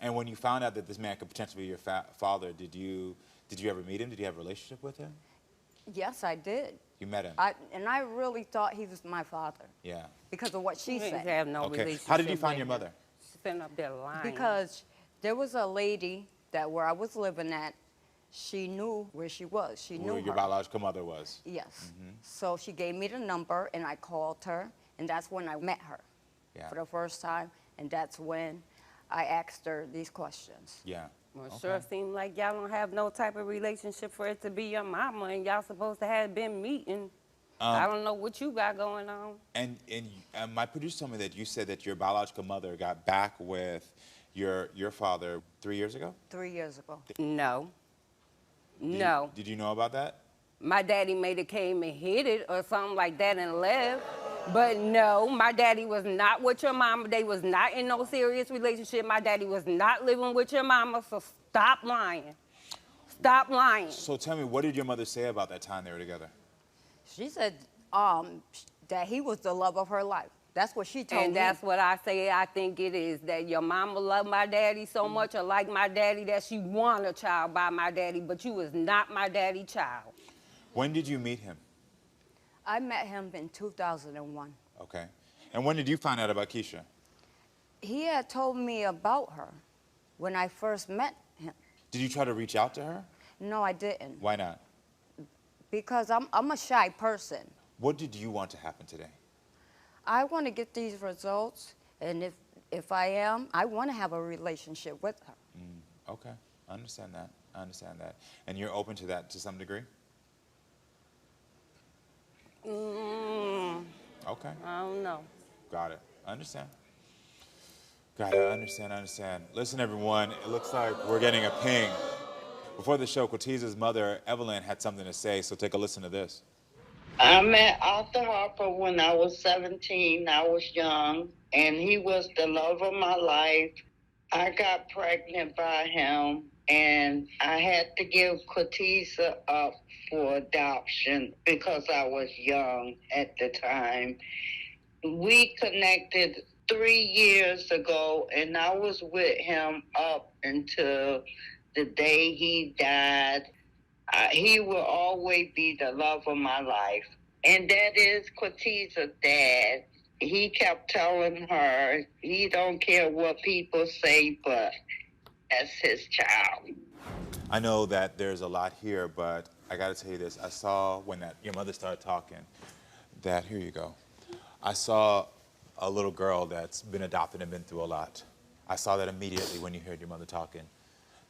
And when you found out that this man could potentially be your father, did you ever meet him? Did you have a relationship with him? Yes, I did. You met him? And I really thought he was my father. Yeah. Because of what she You said. ain't have no Okay. relationship How did you find with your him. mother? She's sitting up there lying. Because there was a lady that where I was living at, she knew where she was. She knew Where your her. biological mother was? Yes. So she gave me the number and I called her and that's when I met her for the first time. And that's when I asked her these questions. Yeah. Well, it sure seemed like y'all don't have no type of relationship for it to be your mama and y'all supposed to have been meeting. I don't know what you got going on. And my producer told me that you said that your biological mother got back with your father 3 years ago? 3 years ago. No. No. Did you know about that? My daddy made it came and hit it or something like that and left. But no, my daddy was not with your mama. They was not in no serious relationship. My daddy was not living with your mama, so stop lying. Stop lying. So tell me, what did your mother say about that time they were together? She said that he was the love of her life. That's what she told me. And that's what I say I think it is, that your mama loved my daddy so much or like my daddy that she want a child by my daddy, but you was not my daddy child. When did you meet him? I met him in 2001. Okay. And when did you find out about Keisha? He had told me about her when I first met him. Did you try to reach out to her? No, I didn't. Why not? Because I'm a shy person. What did you want to happen today? I want to get these results, and if I am, I want to have a relationship with her. Okay. I understand that. I understand that. And you're open to that to some degree? Okay. I don't know. Got it. I understand. Got it. I understand. Listen, everyone, it looks like we're getting a ping. Before the show, Cortez's mother, Evelyn, had something to say, so take a listen to this. I met Arthur Harper when I was 17. I was young, and he was the love of my life. I got pregnant by him, and I had to give Corteza up for adoption because I was young at the time. We connected 3 years ago, and I was with him up until the day he died. He will always be the love of my life. And that is Corteza's dad. He kept telling her he don't care what people say, but that's his child. I know that there's a lot here, but I got to tell you this. I saw when your mother started talking that, here you go. I saw a little girl that's been adopted and been through a lot. I saw that immediately when you heard your mother talking.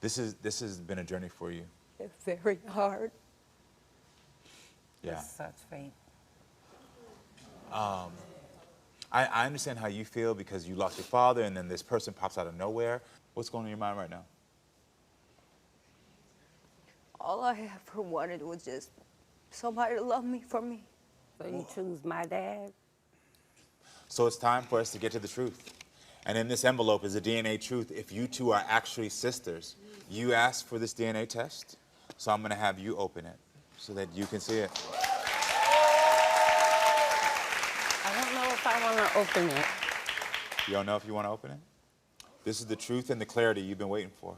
This has been a journey for you. It's very hard. Yeah. Such fate. I understand how you feel because you lost your father and then this person pops out of nowhere. What's going on in your mind right now? All I ever wanted was just somebody to love me for me. So you choose my dad? So it's time for us to get to the truth. And in this envelope is a DNA truth. If you two are actually sisters, you asked for this DNA test, so I'm gonna have you open it so that you can see it. I don't know if I want to open it. You don't know if you want to open it? This is the truth and the clarity you've been waiting for.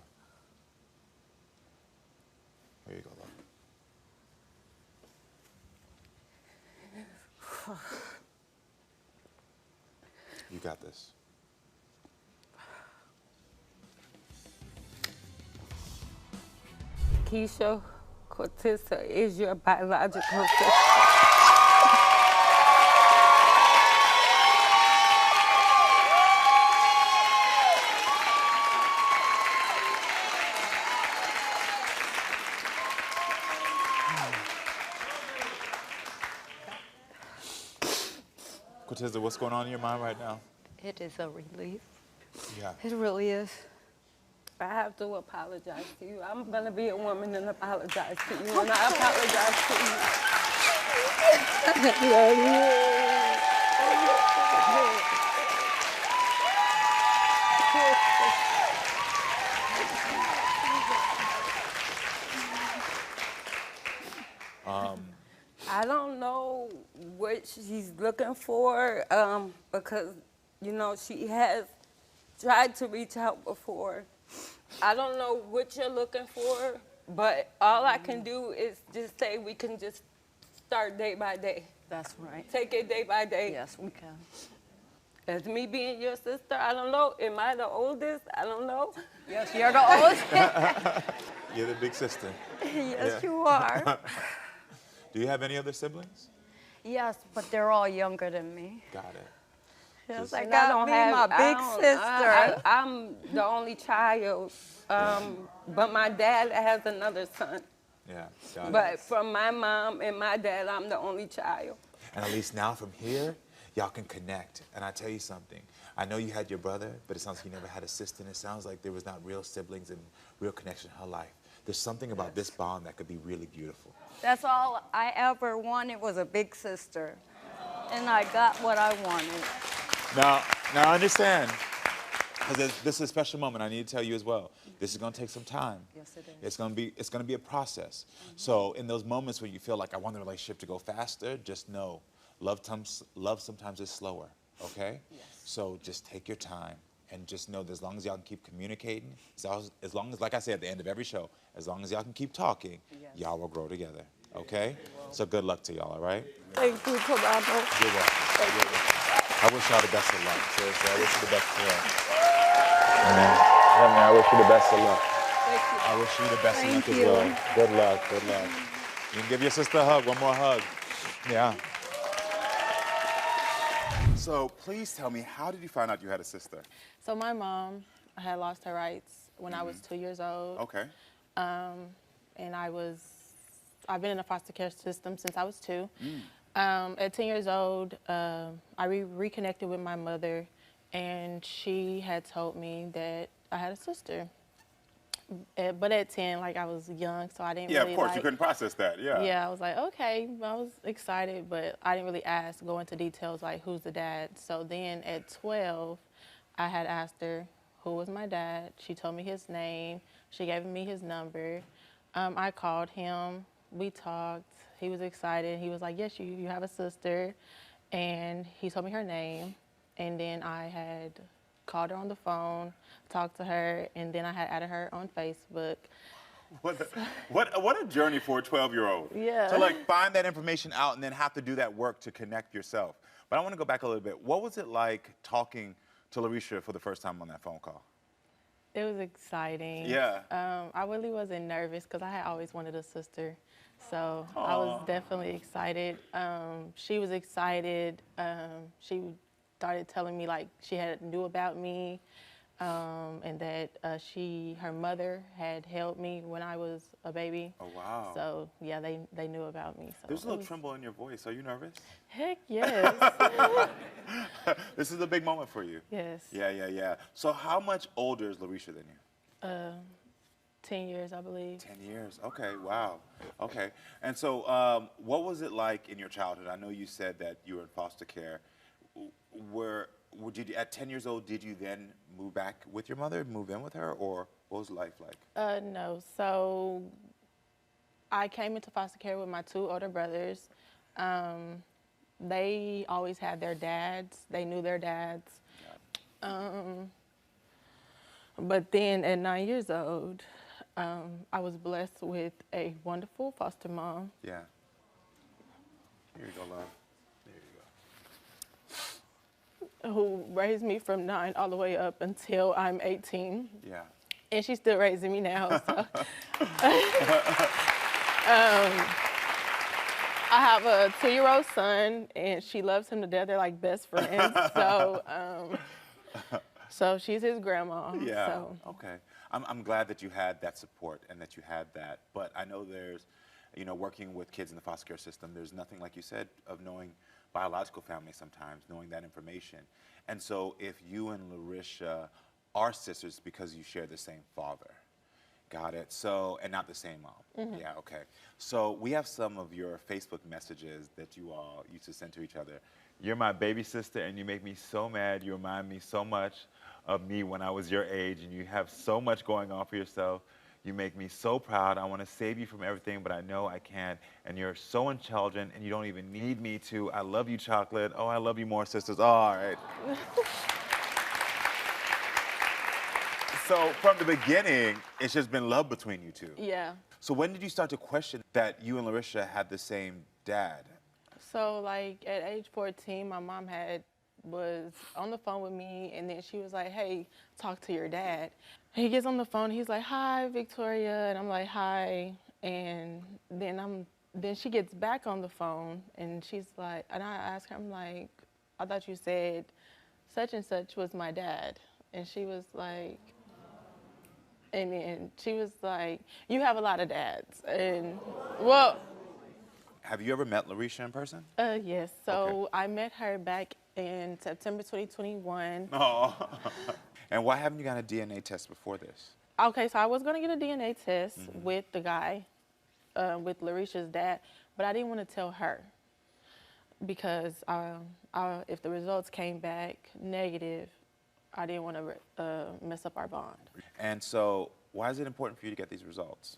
Here you go, love. You got this. Keisha Cortisa is your biological sister. Corteza, what's going on in your mind right now? It is a relief. Yeah. It really is. I have to apologize to you. I'm gonna be a woman and apologize to you, and I apologize to you. I don't know what she's looking for because, you know, she has tried to reach out before. I don't know what you're looking for, but all I can do is just say we can just start day by day. That's right. Take it day by day. Yes, we can. As me being your sister, I don't know. Am I the oldest? I don't know. Yes, you're the oldest. You're the big sister. Yes, you are. Do you have any other siblings? Yes, but they're all younger than me. Got it. Yes, And I got my big sister. I'm the only child, but my dad has another son. Yeah, got it. But from my mom and my dad, I'm the only child. And at least now from here, y'all can connect. And I tell you something, I know you had your brother, but it sounds like you never had a sister, and it sounds like there was not real siblings and real connection in her life. There's something about this bond that could be really beautiful. That's all I ever wanted was a big sister. And I got what I wanted. Now I understand, because this is a special moment. I need to tell you as well. This is going to take some time. Yes, it is. It's going to be a process. So in those moments where you feel like I want the relationship to go faster, just know love sometimes is slower. Okay? Yes. So just take your time and just know that as long as y'all can keep communicating, as long as, like I say at the end of every show, as long as y'all can keep talking, y'all will grow together. Okay? So good luck to y'all. All right? Thank you, Karamo. You're welcome. You're welcome. I wish y'all the best of luck. Seriously, I wish you the best of luck. Yeah, man, I wish you the best of luck. Thank you. I wish you the best of luck Thank as you. well. Good luck, good luck. You can give your sister a hug, one more hug. Yeah. So please tell me, how did you find out you had a sister? So my mom had lost her rights when I was 2 years old. Okay. And I've been in the foster care system since I was 2. At 10 years old, I reconnected with my mother, and she had told me that I had a sister. But at 10, like, I was young, so I didn't really, Yeah, of course, you couldn't process that, yeah. Yeah, I was like, okay, I was excited, but I didn't really go into details, like, who's the dad. So then at 12, I had asked her who was my dad. She told me his name. She gave me his number. I called him. We talked. He was excited. He was like, yes, you have a sister. And he told me her name. And then I had called her on the phone, talked to her, and then I had added her on Facebook. What a journey for a 12-year-old. Yeah. To like find that information out and then have to do that work to connect yourself. But I want to go back a little bit. What was it like talking to Larisha for the first time on that phone call? It was exciting. Yeah. I really wasn't nervous because I had always wanted a sister. So I was definitely excited. She was excited. She started telling me like she had knew about me and that her mother had held me when I was a baby. Oh, wow. So yeah, they knew about me. So There's a little tremble in your voice. Are you nervous? Heck yes. This is a big moment for you. Yes. Yeah. So how much older is Larisha than you? 10 years, I believe. 10 years. Okay, wow. Okay. And so what was it like in your childhood? I know you said that you were in foster care. at 10 years old, did you then move back with your mother, move in with her, or what was life like? No. So I came into foster care with my 2 older brothers. They always had their dads. They knew their dads. But then at 9 years old, I was blessed with a wonderful foster mom. Yeah. Here you go, love. There you Who raised me from 9 all the way up until I'm 18. go. Yeah. And she's still raising me now. So. I have a 2-year-old son, and she loves him to death. They're like best friends. So she's his grandma. Yeah. So. Okay. I'm glad that you had that support and that you had that. But I know there's, working with kids in the foster care system, there's nothing, like you said, of knowing biological family sometimes, knowing that information. And so if you and Larisha are sisters because you share the same father. Got it. So, and not the same mom. Mm-hmm. Yeah, okay. So we have some of your Facebook messages that you all used to send to each other. You're my baby sister and you make me so mad. You remind me so much of me when I was your age, and you have so much going on for yourself. You make me so proud. I want to save you from everything, but I know I can't. And you're so intelligent, and you don't even need me to. I love you, Chocolate. Oh, I love you more, sisters. Oh, all right. So from the beginning, it's just been love between you two. Yeah. So when did you start to question that you and Larisha had the same dad? So like at age 14, my mom was on the phone with me, and then she was like, hey, talk to your dad. He gets on the phone, he's like, hi, Victoria, and I'm like, hi. And then she gets back on the phone, and she's like, and I ask her, I'm like, I thought you said such and such was my dad. And she was like, and then she was like, you have a lot of dads. And well, have you ever met Larisha in person? Yes. So I met her back in September 2021. Oh. And why haven't you gotten a DNA test before this? Okay, so I was going to get a DNA test with the guy, with Larisha's dad, but I didn't want to tell her because if the results came back negative, I didn't want to mess up our bond. And so why is it important for you to get these results?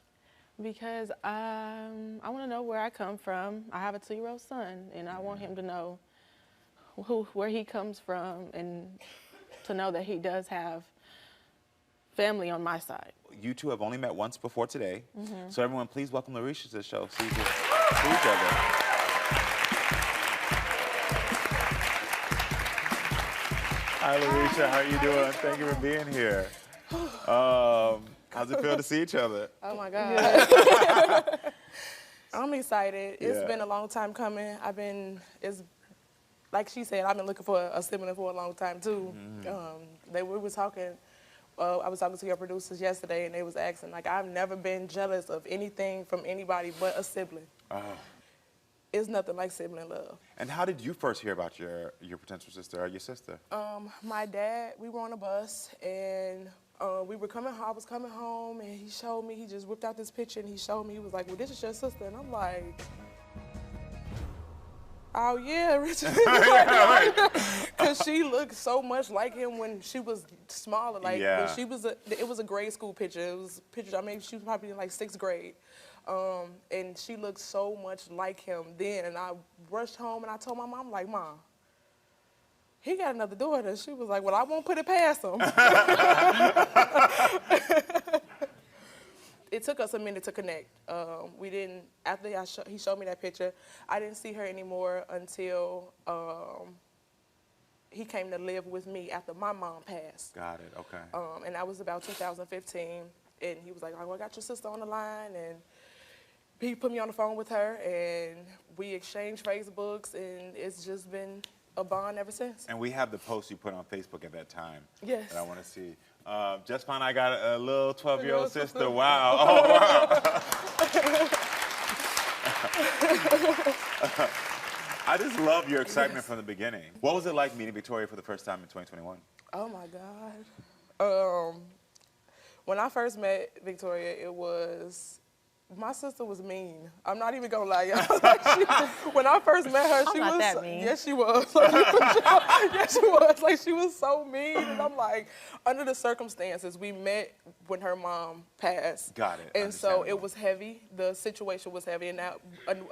Because I want to know where I come from. I have a 2-year-old son, and I want him to know where he comes from, and to know that he does have family on my side. You two have only met once before today. Mm-hmm. So everyone, please welcome Larisha to the show. See each other. Hi, Larisha. How are you doing? Thank you for being here. How's it feel to see each other? Oh my God. I'm excited. It's been a long time coming. Like she said, I've been looking for a sibling for a long time too. We were talking, I was talking to your producers yesterday, and they was asking, like, I've never been jealous of anything from anybody but a sibling. It's nothing like sibling love. And how did you first hear about your potential sister or your sister? My dad, we were on a bus, and I was coming home, and he showed me, he just whipped out this picture, and he showed me, he was like, well, this is your sister. And I'm like, oh yeah, Richard. Because she looked so much like him when she was smaller. Like when she was, it was a grade school picture. It was a picture, I mean, she was probably in like 6th grade. And she looked so much like him then. And I rushed home and I told my mom, like, Mom, he got another daughter. She was like, well, I won't put it past him. It took us a minute to connect. We didn't, after he showed me that picture, I didn't see her anymore until he came to live with me after my mom passed. Got it, okay. And that was about 2015. And he was like, oh, I got your sister on the line. And he put me on the phone with her, and we exchanged Facebooks, and it's just been a bond ever since. And we have the post you put on Facebook at that time. Yes. That I want to see. Just found I got a little 12-year-old sister. Wow. Oh, wow. I just love your excitement from the beginning. What was it like meeting Victoria for the first time in 2021? Oh, my God. When I first met Victoria, it was My sister was mean. I'm not even gonna lie, y'all. Like, when I first met her, I'm she not was. that mean. Yes, she was. Like, yes, she was. Like, she was so mean, and I'm like, under the circumstances, we met when her mom passed. Got it. And so it was heavy. The situation was heavy, and that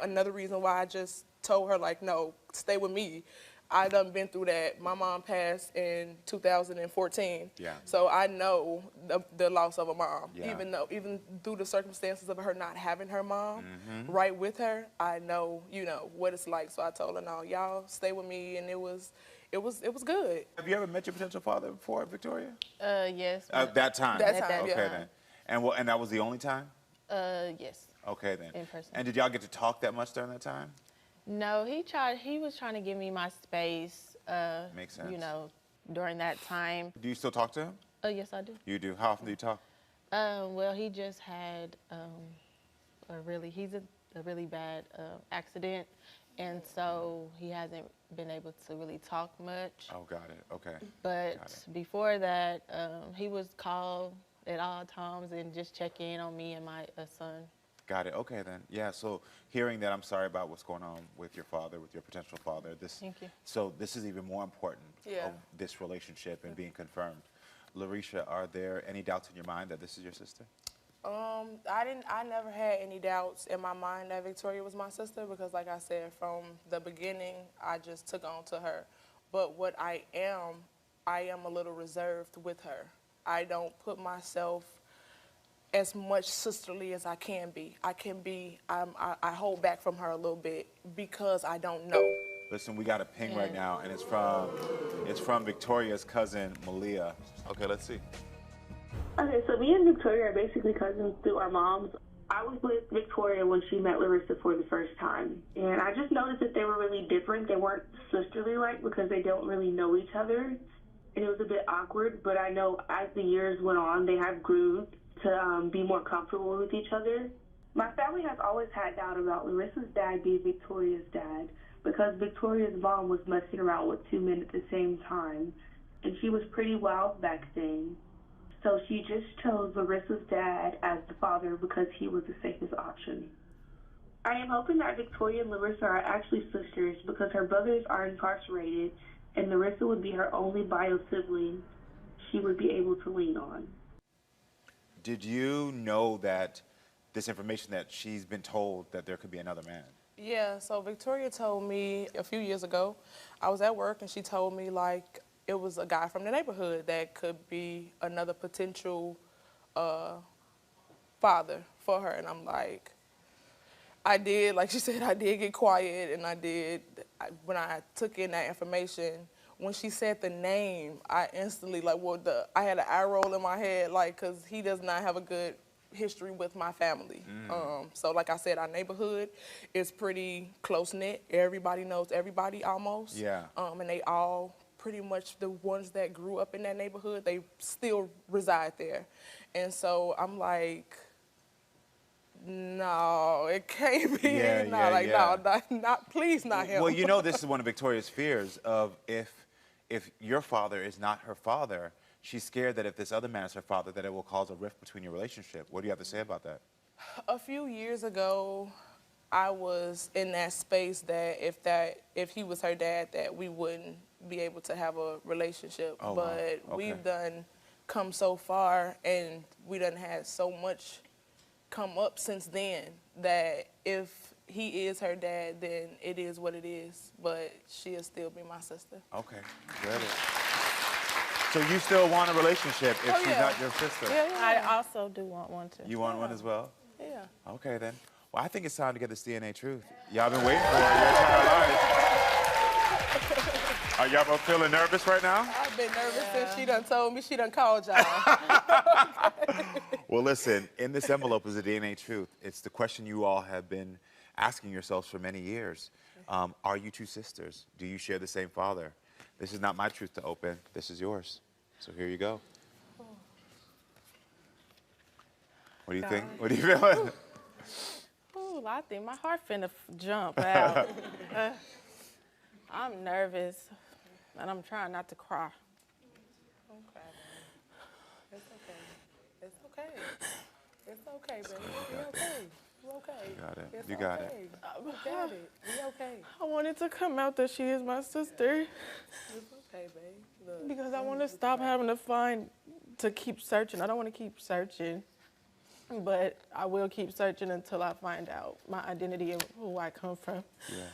another reason why I just told her like, no, stay with me. I done been through that. My mom passed in 2014. Yeah. So I know the loss of a mom. Yeah. Even through the circumstances of her not having her mom Mm-hmm. right with her, I know, what it's like. So I told her, no, y'all stay with me, and it was good. Have you ever met your potential father before, Victoria? Yes. That time. That At time, Okay yeah. then. And that was the only time? Yes. Okay then. In person. And did y'all get to talk that much during that time? No, he was trying to give me my space. Makes sense. During that time. Do you still talk to him? Yes, I do. You do. How often do you talk? Well, he just had he's a really bad accident, and so he hasn't been able to really talk much. Oh, got it. Okay. But before that, he was called at all times and just check in on me and my son. Got it. Okay then. Yeah. So hearing that, I'm sorry about what's going on with your father, with your potential father. Thank you. So this is even more important Yeah. of this relationship and being confirmed. Larisha, are there any doubts in your mind that this is your sister? I never had any doubts in my mind that Victoria was my sister because, like I said, from the beginning, I just took on to her. But what I am a little reserved with her. I don't put myself as much sisterly as I can be. I hold back from her a little bit because I don't know. Listen, we got a ping right now, and it's from Victoria's cousin, Malia. Okay, let's see. Okay, so me and Victoria are basically cousins through our moms. I was with Victoria when she met Larissa for the first time, and I just noticed that they were really different. They weren't sisterly-like because they don't really know each other, and it was a bit awkward, but I know as the years went on, they have grew to be more comfortable with each other. My family has always had doubt about Larissa's dad being Victoria's dad because Victoria's mom was messing around with two men at the same time, and she was pretty wild back then. So she just chose Larissa's dad as the father because he was the safest option. I am hoping that Victoria and Larissa are actually sisters because her brothers are incarcerated and Larissa would be her only bio sibling she would be able to lean on. Did you know that this information that she's been told that there could be another man? Yeah, so Victoria told me a few years ago, I was at work and she told me like it was a guy from the neighborhood that could be another potential father for her. And I'm like, like she said, I did get quiet and when I took in that information, when she said the name, I instantly I had an eye roll in my head, cause he does not have a good history with my family. So like I said, our neighborhood is pretty close-knit. Everybody knows everybody almost. Yeah. And they all pretty much the ones that grew up in that neighborhood, they still reside there. And so I'm like, no, it can't be. Please not him. Well, this is one of Victoria's fears of if your father is not her father, she's scared that if this other man is her father, that it will cause a rift between your relationship. What do you have to say about that? A few years ago, I was in that space that if he was her dad, that we wouldn't be able to have a relationship. Oh, but wow. Okay. we've done come so far, and we done had so much come up since then that if he is her dad, then it is what it is. But she'll still be my sister. Okay, got it. So you still want a relationship if she's not your sister? Yeah. I also do want one too. You want one as well? Yeah. Okay then. Well, I think it's time to get this DNA truth. Y'all been waiting for it your entire life. Are y'all both feeling nervous right now? I've been nervous since she done told me she done called y'all. Well, listen, in this envelope is a DNA truth. It's the question you all have been asking yourselves for many years. Are you two sisters? Do you share the same father? This is not my truth to open. This is yours. So here you go. What do you think? What are you feeling? Ooh, I think my heart finna jump out. I'm nervous, and I'm trying not to cry. Okay. It's okay. It's okay. It's okay, baby. It's okay. Okay. You got it. It's You got it. okay. We got it. We okay. I wanted to come out that she is my sister It's okay, babe. Look, because I want to stop having to keep searching. I don't want to keep searching, but I will keep searching until I find out my identity and who I come from. Yeah.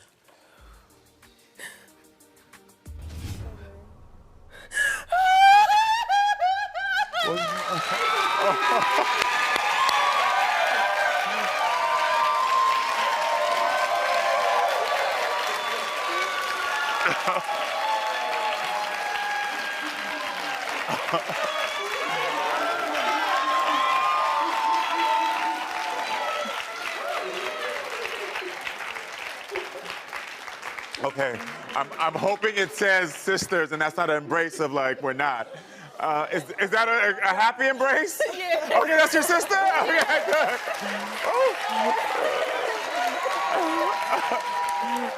Okay, I'm hoping it says sisters, and that's not an embrace of like we're not. Is that a happy embrace? Yeah. Okay, that's your sister? Okay, good.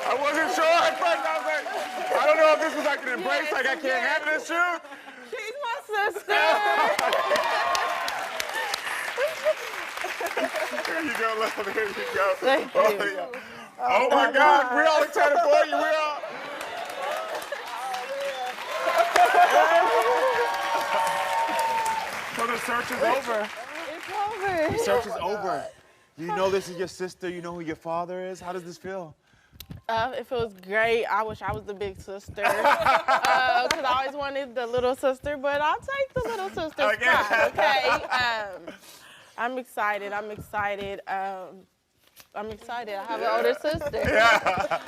I wasn't sure at first. I was like, I don't know if this was like an embrace, like I can't handle this shoe. She's my sister. Here you go, love. Here you go. Thank Oh, you. yeah. Oh my God, we're all excited for you. We're all. So the search is over. It's over. The search is over. You know this is your sister. You know who your father is. How does this feel? It feels great. I wish I was the big sister because I always wanted the little sister, but I'll take the little sister's spot, okay? I'm excited. I'm excited. I'm excited. I have an older sister. Yeah.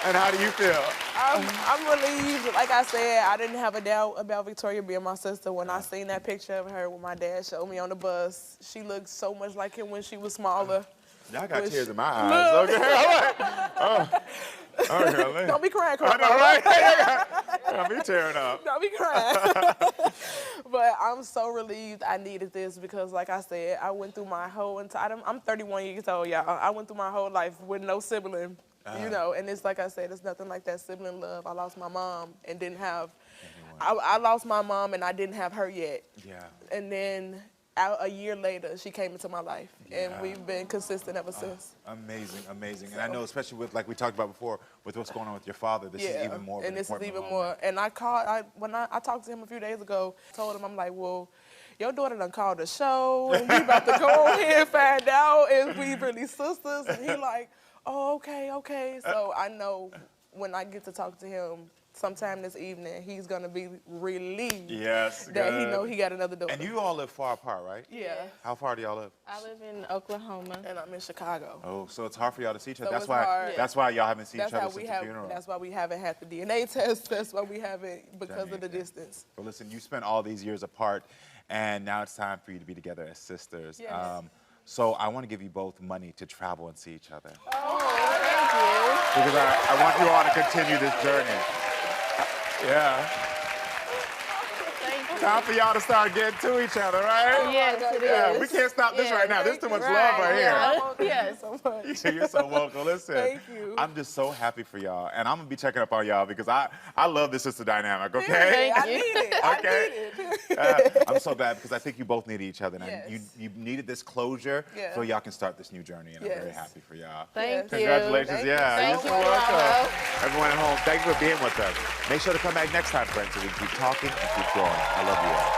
And how do you feel? I'm relieved. Like I said, I didn't have a doubt about Victoria being my sister. When I seen that picture of her when my dad showed me on the bus, she looked so much like him when she was smaller. Y'all got tears in my eyes. Okay. Okay. Don't be crying, I know, right? I'll be tearing up. Don't be crying. But I'm so relieved I needed this because, like I said, I went through my whole entire. I'm 31 years old, y'all. I went through my whole life with no sibling, you know. And it's like I said, it's nothing like that sibling love. I lost my mom and didn't have. I lost my mom and I didn't have her yet. Yeah. And then a year later, she came into my life, and we've been consistent ever since. Amazing, amazing. And I know, especially with, like we talked about before, with what's going on with your father, this is even more of an important moment. More. And I talked to him a few days ago, told him, I'm like, well, your daughter done called the show, and we about to go on here and find out if we really sisters. And he like, oh, okay. So I know when I get to talk to him sometime this evening, he's gonna be relieved that he know he got another daughter. And you all live far apart, right? Yeah. How far do y'all live? I live in Oklahoma. And I'm in Chicago. Oh, so it's hard for y'all to see each other. So that's it's why. hard. That's why y'all haven't seen each other since the funeral. That's why we haven't had the DNA test. That's why we haven't, because of the distance. But listen, you spent all these years apart, and now it's time for you to be together as sisters. Yes. So I want to give you both money to travel and see each other. Oh, thank you. Because I want you all to continue this journey. Yeah. Thank you. Time for y'all to start getting to each other, right? Yes, it Yeah, is. we can't stop this right now. There's too much love right here. Yes. You're so welcome. Listen, Thank you. I'm just so happy for y'all, and I'm gonna be checking up on y'all because I love this sister dynamic. Okay. I need it. Okay. I'm so glad because I think you both need each other, and Yes. you needed this closure Yeah. so y'all can start this new journey, and I'm very Yes. happy for y'all. Thank you. Congratulations. Thank Yeah, you. you're Thank so you, welcome. Karamo. Everyone at home, thank you for being with us. Make sure to come back next time, friends, so we can keep talking and keep growing. I love you all.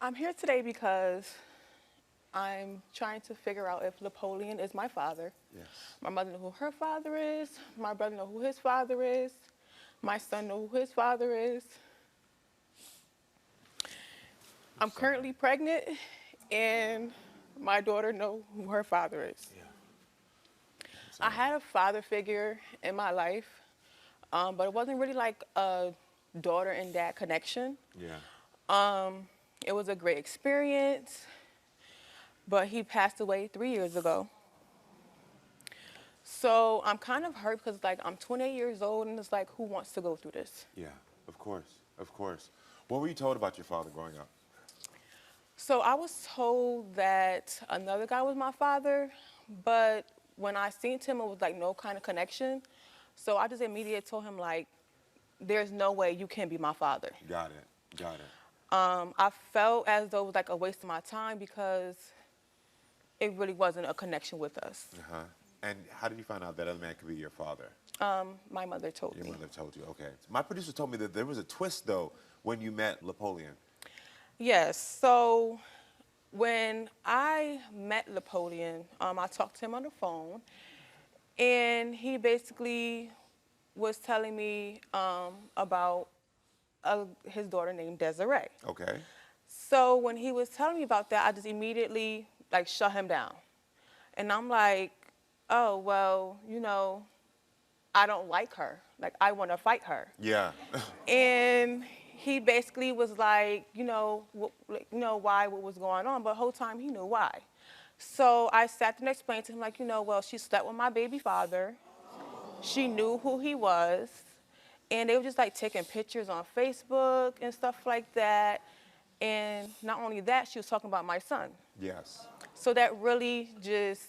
I'm here today because I'm trying to figure out if Napoleon is my father. Yes. My mother know who her father is. My brother know who his father is. My son know who his father is. I'm currently pregnant, and my daughter know who her father is. Yeah. I had a father figure in my life, but it wasn't really like a daughter and dad connection. Yeah. It was a great experience, but he passed away 3 years ago. So I'm kind of hurt because, like, I'm 28 years old, and it's like, who wants to go through this? Yeah, of course, of course. What were you told about your father growing up? So I was told that another guy was my father, but when I seen him, it was like no kind of connection. So I just immediately told him, like, there's no way you can be my father. Got it. Got it. I felt as though it was like a waste of my time because it really wasn't a connection with us. Uh-huh. And how did you find out that other man could be your father? My mother told me. Your mother told you, okay. My producer told me that there was a twist, though, when you met Napoleon. Yes, so when I met Napoleon, I talked to him on the phone, and he basically was telling me about his daughter named Desiree. Okay. So when he was telling me about that, I just immediately like shut him down. And I'm like, oh, well, you know, I don't like her. Like, I want to fight her. Yeah. And he basically was like, you know, why, what was going on, but the whole time he knew why. So I sat there and explained to him, like, you know, well, she slept with my baby father. She knew who he was. And they were just like taking pictures on Facebook and stuff like that. And not only that, she was talking about my son. Yes. So that really just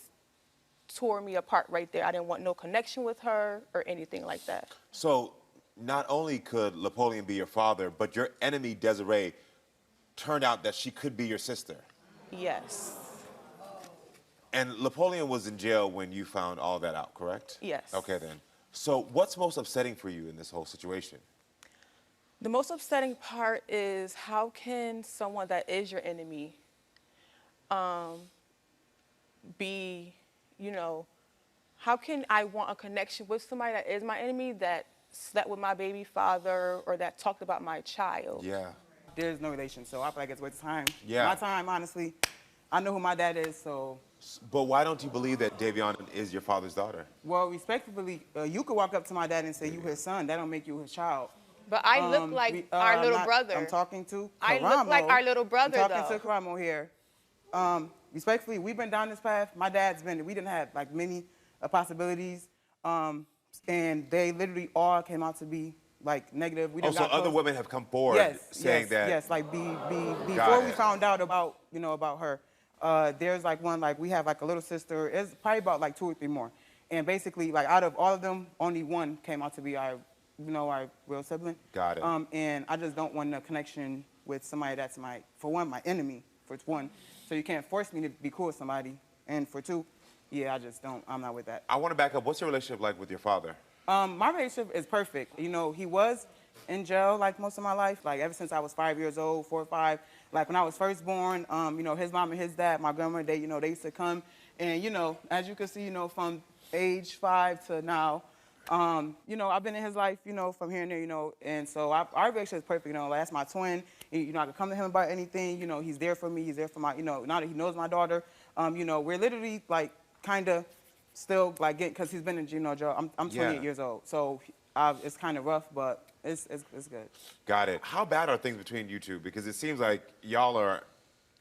tore me apart right there. I didn't want no connection with her or anything like that. So not only could Napoleon be your father, but your enemy, Desiree, turned out that she could be your sister. Yes. And Napoleon was in jail when you found all that out, correct? Yes. Okay, then. So what's most upsetting for you in this whole situation? The most upsetting part is how can someone that is your enemy be, you know, how can I want a connection with somebody that is my enemy that slept with my baby father or that talked about my child? Yeah. There's no relation, so I feel like it's a waste of time. Yeah. My time, honestly. I know who my dad is, so. But why don't you believe that Davion is your father's daughter? Well, respectfully, you could walk up to my dad and say you his son. That don't make you his child. But I look like our little brother. I'm talking to Karamo. I look like our little brother, I'm talking to Karamo here. Respectfully, we've been down this path. My dad's been, we didn't have like many possibilities. And they literally all came out to be like negative. We Oh, so other women have come forward saying that. Yes, like before we found out about, you know, about her. There's like one, like we have like a little sister. It's probably about like 2 or 3 more. And basically, like out of all of them, only one came out to be our, you know, our real sibling. Got it. And I just don't want a connection with somebody that's my, for one, my enemy, for one. So you can't force me to be cool with somebody. And for two, yeah, I just don't, I'm not with that. I want to back up. What's your relationship like with your father? My relationship is perfect. You know, he was in jail like most of my life, like ever since I was 5 years old, 4 or 5. Like when I was first born, you know, his mom and his dad, my grandma, they, you know, they used to come. And, you know, as you can see, you know, from age 5 to now, you know, I've been in his life, you know, from here and there, you know, and so our relationship is perfect. You know, that's my twin. You know, I can come to him about anything. You know, he's there for me. He's there for my, you know, now that he knows my daughter. You know, we're literally like kind of still like getting, because he's been in, you know, jail. I'm 28 years old, so it's kind of rough, but it's good. Got it. How bad are things between you two? Because it seems like y'all are,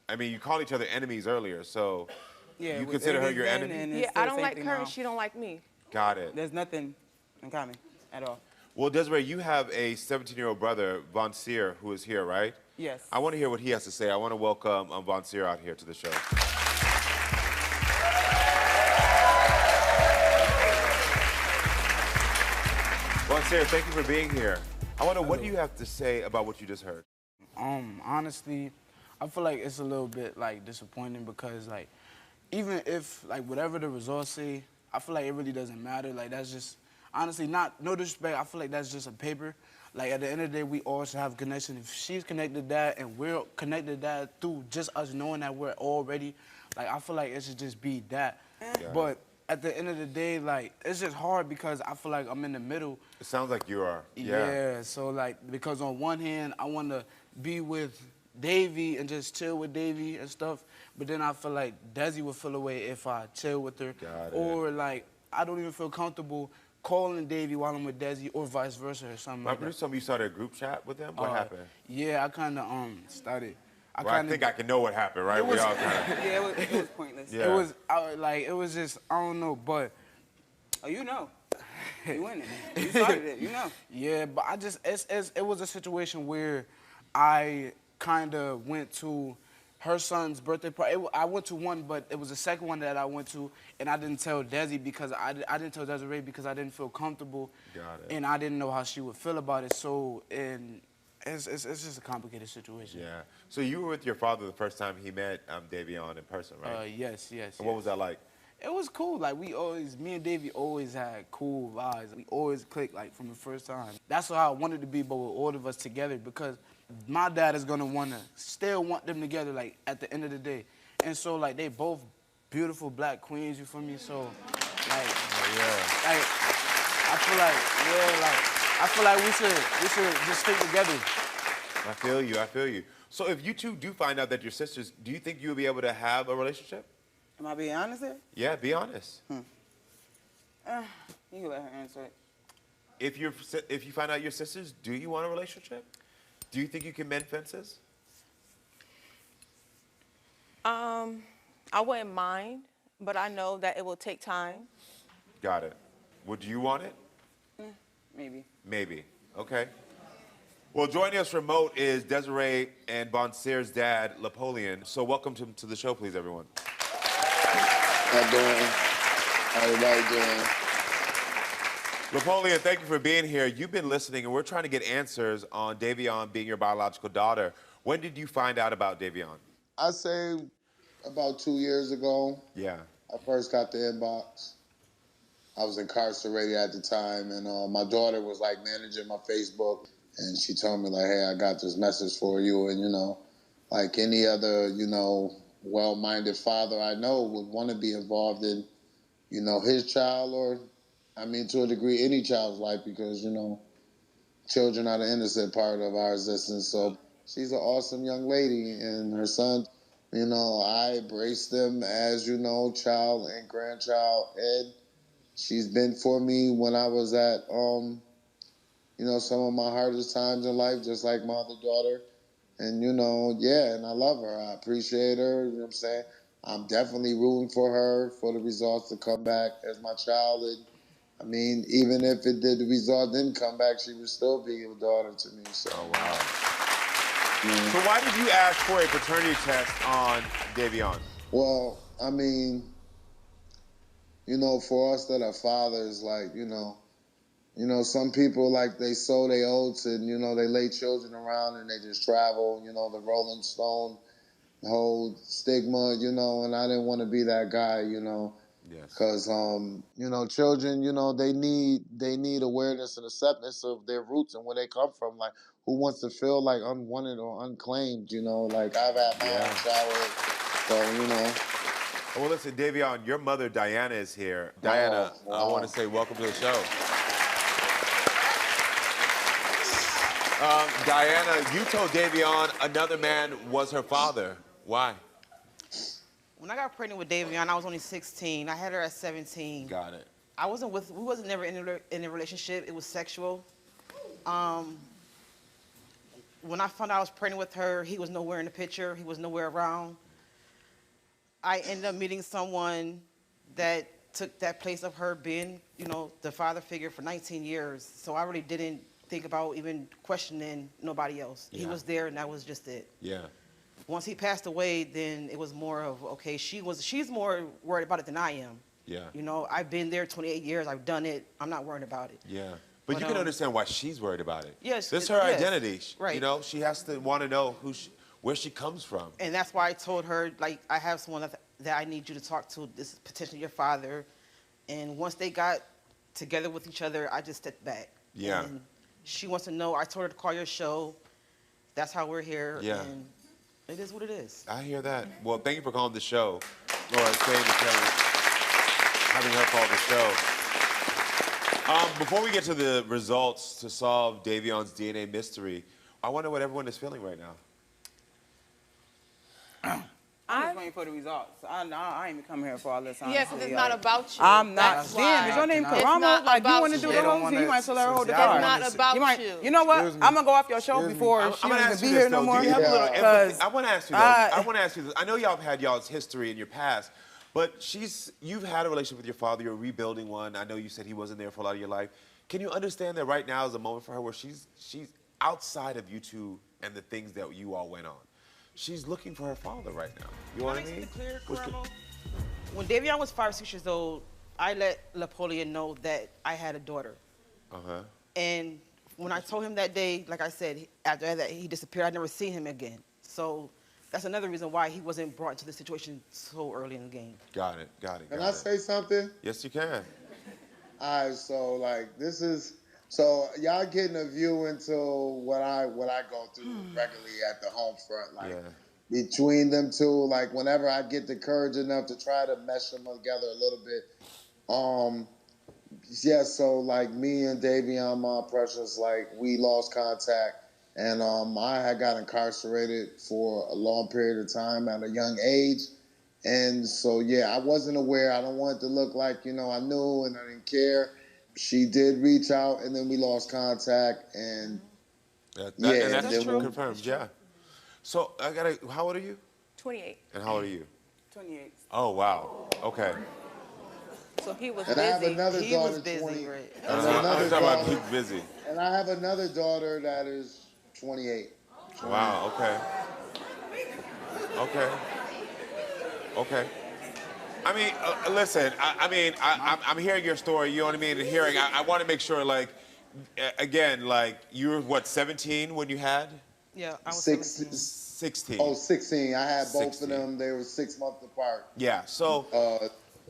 I mean, you called each other enemies earlier, so you consider her your enemy? Yeah, I don't like her and she don't like me. Got it. There's nothing in common at all. Well, Desiree, you have a 17-year-old brother, Von Seer, who is here, right? Yes. I want to hear what he has to say. I want to welcome Von Seer out here to the show. Von Seer, thank you for being here. I wonder, what do you have to say about what you just heard? Honestly, I feel like it's a little bit like disappointing because like, even if like whatever the results say, I feel like it really doesn't matter. Like that's just, honestly, no disrespect, I feel like that's just a paper. Like at the end of the day, we all should have a connection. If she's connected that and we're connected that through just us knowing that we're already, like I feel like it should just be that. But at the end of the day, like it's just hard because I feel like I'm in the middle. It sounds like you are. Yeah, so like, because on one hand, I want to be with Davy and just chill with Davy and stuff, but then I feel like Desi would feel away if I chill with her. Or like, I don't even feel comfortable calling Davy while I'm with Desi or vice versa or something like that. My producer, you started a group chat with them? What happened? Yeah, I kind of started. I think I can know what happened, right? We all yeah, it was pointless. Yeah. It was just, I don't know, but. Oh, you know. You in it. You started it, you know. Yeah, but it was a situation where I kind of went to her son's birthday party. I went to one, but it was the second one that I went to, and I didn't tell Desi because I didn't tell Desiree because I didn't feel comfortable, and I didn't know how she would feel about it. So, and it's just a complicated situation. Yeah. So you were with your father the first time he met Davion in person, right? Yes. And what was that like? It was cool. Like me and Davy always had cool vibes. We always clicked like from the first time. That's how I wanted to be, but with all of us together because my dad is gonna still want them together like at the end of the day. And so like they both beautiful black queens, you feel me? So like, like I feel like we should just stick together. I feel you. So if you two do find out that you're sisters, do you think you'll be able to have a relationship? Am I being honest here? Yeah, be honest. You can let her answer it. If you find out you're sisters, do you want a relationship? Do you think you can mend fences? I wouldn't mind, but I know that it will take time. Got it. Would you want it? Maybe. Maybe. Okay. Well, joining us remote is Desiree and Bonseer's dad, Napoleon. So welcome to the show, please, everyone. How you doing? How everybody doing? Napoleon, thank you for being here. You've been listening, and we're trying to get answers on Davion being your biological daughter. When did you find out about Davion? I say about 2 years ago. Yeah. I first got the inbox. I was incarcerated at the time, and my daughter was like managing my Facebook, and she told me like, "Hey, I got this message for you," and like any other well-minded father I know would want to be involved in his child, or I mean to a degree any child's life, because children are the innocent part of our existence. So she's an awesome young lady, and her son, I embrace them as child and grandchild, and she's been for me when I was at some of my hardest times in life, just like my other daughter. And, and I love her. I appreciate her, you know what I'm saying? I'm definitely rooting for her, for the results to come back as my child. And, I mean, even if the result didn't come back, she would still be a daughter to me. So, oh, wow. So why did you ask for a paternity test on Davion? Well, I mean, for us that are fathers, like, some people, like, they sow their oats and, they lay children around and they just travel, the Rolling Stone whole stigma, and I didn't want to be that guy, Yes. Because, children, they need awareness and acceptance of their roots and where they come from. Like, who wants to feel, like, unwanted or unclaimed, Like, I've had my own childhood, so, Well, listen, Davion, your mother, Diana, is here. Diana, I want to say welcome to the show. Diana, you told Davion another man was her father. Why? When I got pregnant with Davion, I was only 16. I had her at 17. Got it. We wasn't never in a relationship. It was sexual. When I found out I was pregnant with her, he was nowhere in the picture. He was nowhere around. I ended up meeting someone that took that place of her being, the father figure for 19 years. So I really didn't think about even questioning nobody else. Yeah. He was there, and that was just it. Yeah. Once he passed away, then it was more of, okay, she's more worried about it than I am. Yeah. I've been there 28 years. I've done it. I'm not worried about it. Yeah. But you can understand why she's worried about it. Yes. This is her identity. Right. She has to want to know where she comes from. And that's why I told her, like, I have someone that I need you to talk to. This is potentially your father. And once they got together with each other, I just stepped back. Yeah. And she wants to know. I told her to call your show. That's how we're here. Yeah. And it is what it is. I hear that. Well, thank you for calling the show. Or having her call the show. Before we get to the results to solve Davion's DNA mystery, I wonder what everyone is feeling right now. I'm just waiting for the results. I ain't even come here for all this. Yeah, because it's not about you. I'm not. That's Damn, why. is your name It's Karamo? not Like, you about want to do you. the They don't whole thing? You might still let her hold the car. It's not about you. You know what? I'm going to go off your show before she don't even be here no more. Do you have a little empathy? I want to ask you, though. I want to ask you this. I know y'all have had y'all's history in your past, but you've had a relationship with your father. You're rebuilding one. I know you said he wasn't there for a lot of your life. Can you understand that right now is a moment for her where she's outside of you two and the things that you all went on? she's looking for her father right now. You know what I mean? Clear, Karamo. When Davion was 5, 6 years old, I let Napoleon know that I had a daughter. Uh-huh. And when I told him that day, like I said, after that he disappeared, I'd never seen him again. So that's another reason why he wasn't brought into the situation so early in the game. Got it, got it, Can got I it. say something? Yes, you can. All right, so like this is so y'all getting a view into what I go through regularly at the home front. Like between them two, like whenever I get the courage enough to try to mesh them together a little bit. Yeah, so like me and Davion, my precious, like we lost contact, and I had got incarcerated for a long period of time at a young age, and so yeah, I wasn't aware. I don't want it to look like I knew and I didn't care. She did reach out, and then we lost contact, and And and that's then true. Confirmed, yeah. So how old are you? 28. And how old are you? 28. Oh, wow. Okay. So he was And busy. I have another he daughter, was busy, 20. right? And I another was talking about daughter, he's busy. and I have another daughter that is 28. Wow, okay. Okay. Okay. I mean, listen, I'm hearing your story, you know what I mean? And hearing, I want to make sure, like, again, like, you were, what, 17 when you had? Yeah, I was 16. 16. Oh, 16. I had both 16. of them. They were 6 months apart. Yeah, so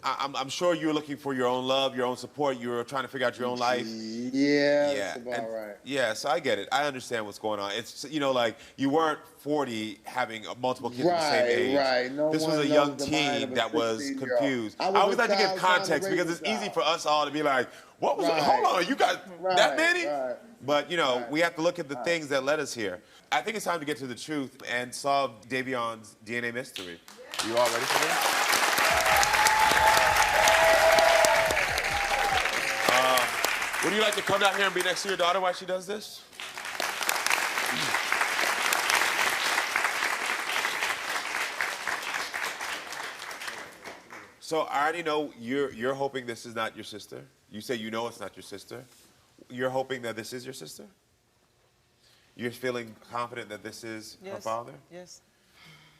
I'm sure you were looking for your own love, your own support. You were trying to figure out your own life. Yeah, that's about right. Yeah, so I get it. I understand what's going on. It's, like, you weren't 40 having multiple kids at the same age. Right. No this was one a knows young the mind teen of a that was 16-year-old. confused. I I was always a like to give child trying to context raise because a it's easy child. for us all to be like, what was Right. hold on, you got that many? Right. But, we have to look at the things that led us here. I think it's time to get to the truth and solve Davion's DNA mystery. You all ready for this? Would you like to come down here and be next to your daughter while she does this? So I already know you're hoping this is not your sister. You say you know it's not your sister. You're hoping that this is your sister? You're feeling confident that this is her father? Yes.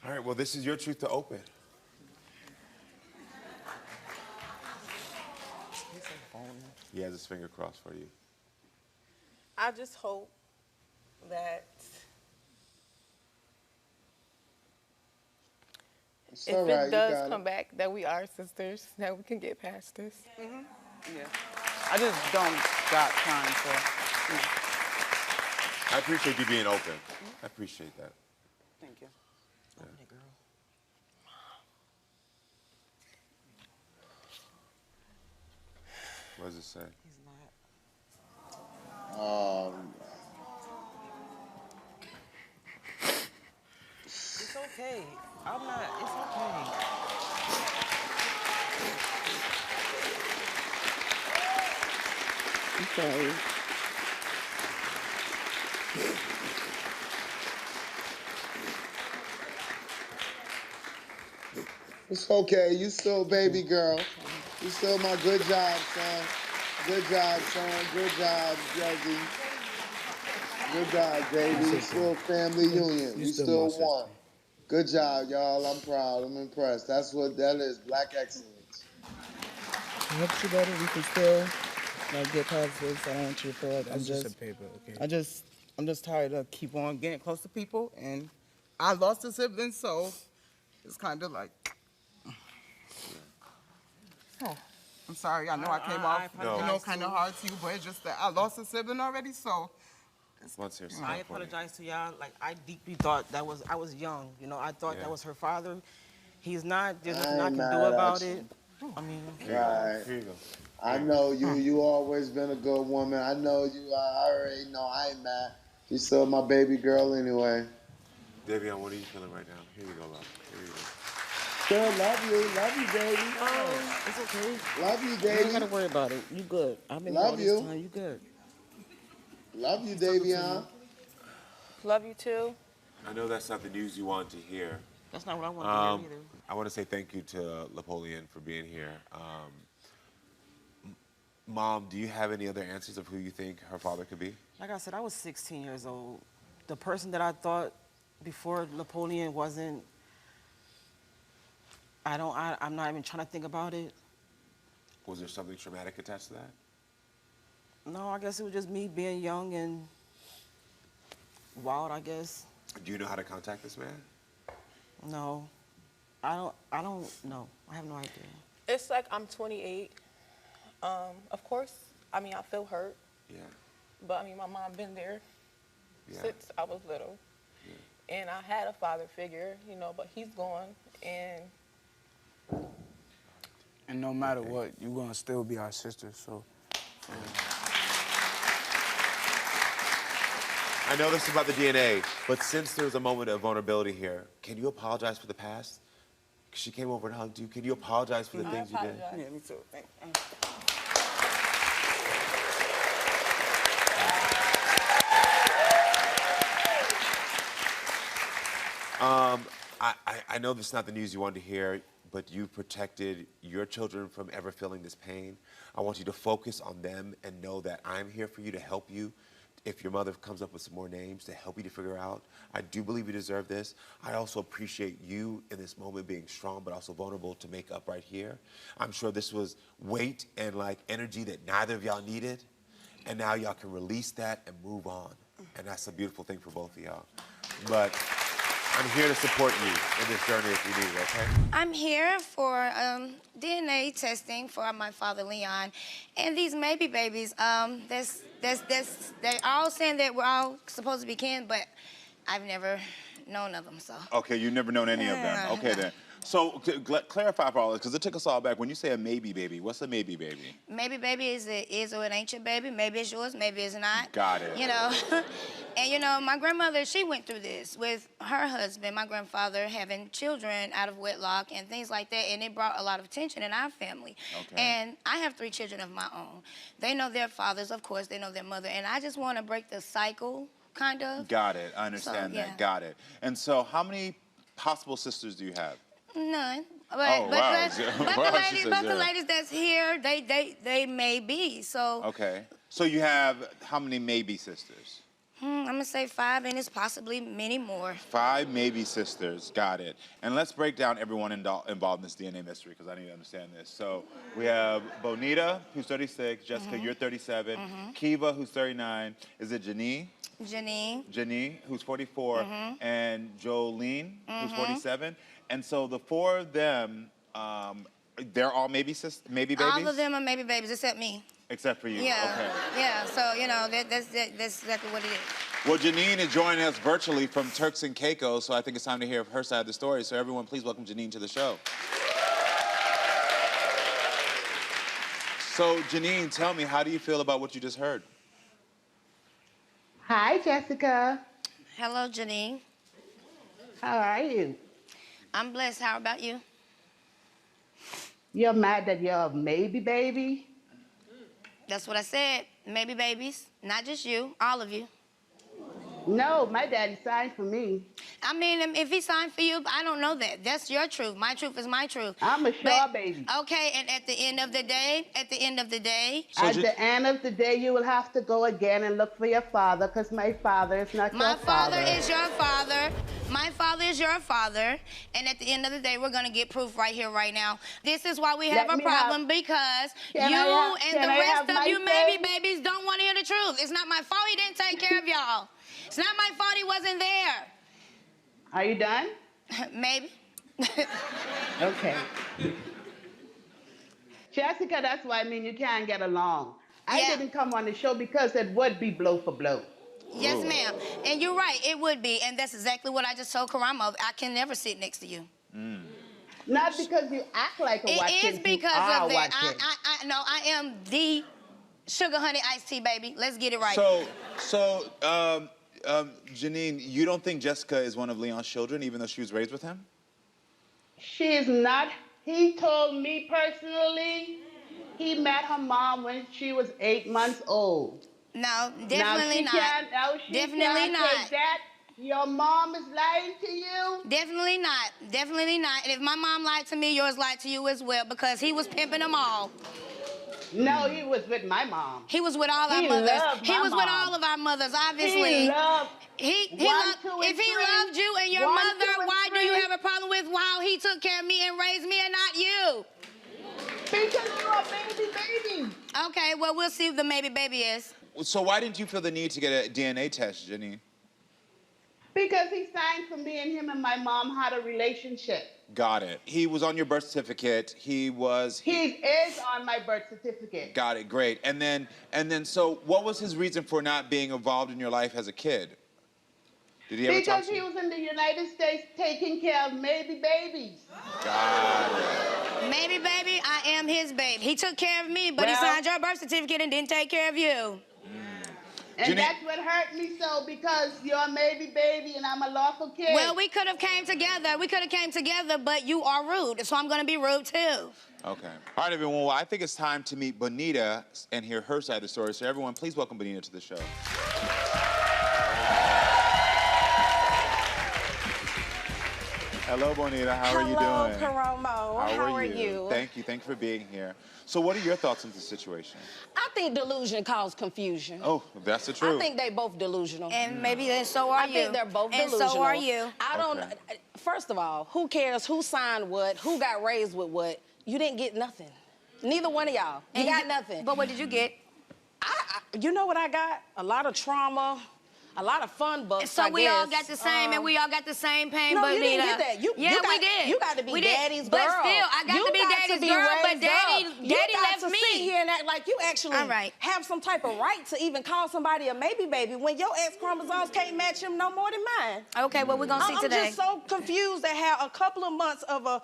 All right, well, this is your truth to open. He has his finger crossed for you. I just hope that It's if all right, it you does got come back, that we are sisters, that we can get past this. Yeah. I just don't got time for. I appreciate you being open. I appreciate that. Thank you. Open it, girl. What does it say? He's not. It's okay. I'm not. It's okay. Okay. It's okay. You still baby girl. You still my good job, son. Good job, son. Good job, Jesse. Good job, baby. You still family union. We still one. Good job, y'all. I'm proud. I'm impressed. That's what that is. Black excellence. I hope you better. We can still get past this. I don't want you to feel like That's just a paper, okay? I'm just tired of Keep on getting close to people, and I lost a sibling, so it's kind of like. Oh, I'm sorry. I know I came off, kind of hard to you, but it's just that I lost a sibling already, so. I apologize to y'all. Like, I deeply thought I was young. I thought that was her father. He's not. There's nothing I can do about it. I mean, Right. I know you. You always been a good woman. I know you. I already know. I ain't mad. She's still my baby girl anyway. Davion, what are you feeling right now? Here you go, love. Here you go. Still love you. Love you, baby. It's okay. Love you, You baby. don't gotta worry about it. You good. I've been Love here all you. this time. You good. Love you, Davion. Love you too. I know that's not the news you wanted to hear. That's not what I want to hear either. I want to say thank you to Napoleon for being here. Mom, do you have any other answers of who you think her father could be? Like I said, I was 16 years old. The person that I thought before Napoleon wasn't, I'm not even trying to think about it. Was there something traumatic attached to that? No, I guess it was just me being young and wild, I guess. Do you know how to contact this man? No, I don't know. I have no idea. It's like I'm 28. Of course, I mean, I feel hurt. Yeah. But I mean, my mom been there Yeah. since I was little. Yeah. And I had a father figure, you know, but he's gone. And no matter what, you're gonna still be our sister, so. I know this is about the DNA, but since there's a moment of vulnerability here, can you apologize for the past? 'Cause she came over and hugged you. Can you apologize for the things you did? Yeah, me too. I know this is not the news you wanted to hear, but you protected your children from ever feeling this pain. I want you to focus on them and know that I'm here for you to help you. If your mother comes up with some more names to help you to figure out, I do believe you deserve this. I also appreciate you in this moment being strong but also vulnerable to make up right here. I'm sure this was weight and like energy that neither of y'all needed, and now y'all can release that and move on. And that's a beautiful thing for both of y'all. But I'm here to support you in this journey if you need it, okay? I'm here for DNA testing for my father, Leon. And these maybe babies, they're all saying that we're all supposed to be kin, but I've never known of them, so. Okay, you've never known any of them. Okay, then. So clarify for all this, because it took us all back. When you say a maybe baby, what's a maybe baby? Maybe baby is or it ain't your baby. Maybe it's yours, maybe it's not. Got it. You know, and you know, my grandmother, she went through this with her husband, my grandfather, having children out of wedlock and things like that, and it brought a lot of tension in our family. Okay. And I have 3 children of my own. They know their fathers, of course, they know their mother, and I just want to break the cycle, kind of. Got it. I understand So, yeah. that. Got it. And so how many possible sisters do you have? None. But, Oh, but, wow. but, Wow, the she ladies, said but the zero. ladies that's here, they may be. So Okay. So you have how many maybe sisters? I'm gonna say 5, and it's possibly many more. 5 maybe sisters. Got it. And let's break down everyone involved in this DNA mystery, because I need to understand this. So we have Bonita, who's 36. Jessica, you're 37. Kiva, who's 39. Is it Janine? Janine, who's 44. And Jolene, who's 47. And so the 4 of them, they're all maybe babies? All of them are maybe babies, except me. Except for you. Yeah. Okay. Yeah. So you know that's exactly what it is. Well, Janine is joining us virtually from Turks and Caicos, so I think it's time to hear her side of the story. So everyone, please welcome Janine to the show. So Janine, tell me, how do you feel about what you just heard? Hi, Jessica. Hello, Janine. How are you? I'm blessed. How about you? You're mad that you're a maybe baby? That's what I said. Maybe babies, not just you, all of you. No, my daddy signed for me. I mean, if he signed for you, I don't know that. That's your truth. My truth is my truth. I'm a sure baby. Okay, and at the end of the day, At the end of the day, you will have to go again and look for your father, because my father is not your father. My father is your father. My father is your father. And at the end of the day, we're going to get proof right here, right now. This is why we have a problem, because you and the rest of you maybe babies don't want to hear the truth. It's not my fault he didn't take care of y'all. It's not my fault he wasn't there. Are you done? Maybe. Okay. Jessica, that's why you can't get along. I didn't come on the show because it would be blow for blow. Yes, ma'am. And you're right, it would be. And that's exactly what I just told Karamo. I can never sit next to you. Not because you act like a Watkins. It is because of that. I am the sugar honey iced tea, baby. Let's get it right. So, Janine, you don't think Jessica is one of Leon's children, even though she was raised with him? She is not. He told me personally he met her mom when she was 8 months old. No, definitely not. Definitely not. Take that. Your mom is lying to you? Definitely not. Definitely not. And if my mom lied to me, yours lied to you as well, because he was pimping them all. No, he was with my mom. He was with all our mothers. He was with all of our mothers, obviously. He loved If he loved you problem with how he took care of me and raised me and not you? Because you're a baby. Okay, well, we'll see if the maybe baby is. So why didn't you feel the need to get a DNA test, Janine? Because he signed for me and him and my mom had a relationship. Got it. He was on your birth certificate. He is on my birth certificate. Got it. Great. And then, so what was his reason for not being involved in your life as a kid? Did he ever talk Because to you? he was in the United States taking care of maybe babies. Got it. Maybe baby, I am his baby. He took care of me, but he signed your birth certificate and didn't take care of you. And that's what hurt me so, because you're a maybe baby and I'm a lawful kid. Well, we could have came together. We could have came together, but you are rude, so I'm going to be rude too. Okay. All right, everyone. Well, I think it's time to meet Bonita and hear her side of the story. So everyone, please welcome Bonita to the show. Hello, Bonita. How are you doing? Hello, Karamo. How are you? Thank you. Thank you for being here. So what are your thoughts on the situation? I think delusion caused confusion. Oh, that's the truth. I think they both delusional. And maybe then so are you. I think they're both delusional. And so are you. I don't... First of all, who cares who signed what, who got raised with what? You didn't get nothing. Neither one of y'all. You got nothing. But what did you get? You know what I got? A lot of trauma. A lot of fun books, So we all got the same, and we all got the same pain, No, but you didn't get that. we did. You got to be daddy's But girl. still, I got to be daddy's girl, but daddy left to me. sit here and act like you actually have some type of right to even call somebody a maybe baby when your X chromosomes can't match him no more than mine. Okay, well, we're going to see today. I'm just so confused at how a couple of months of an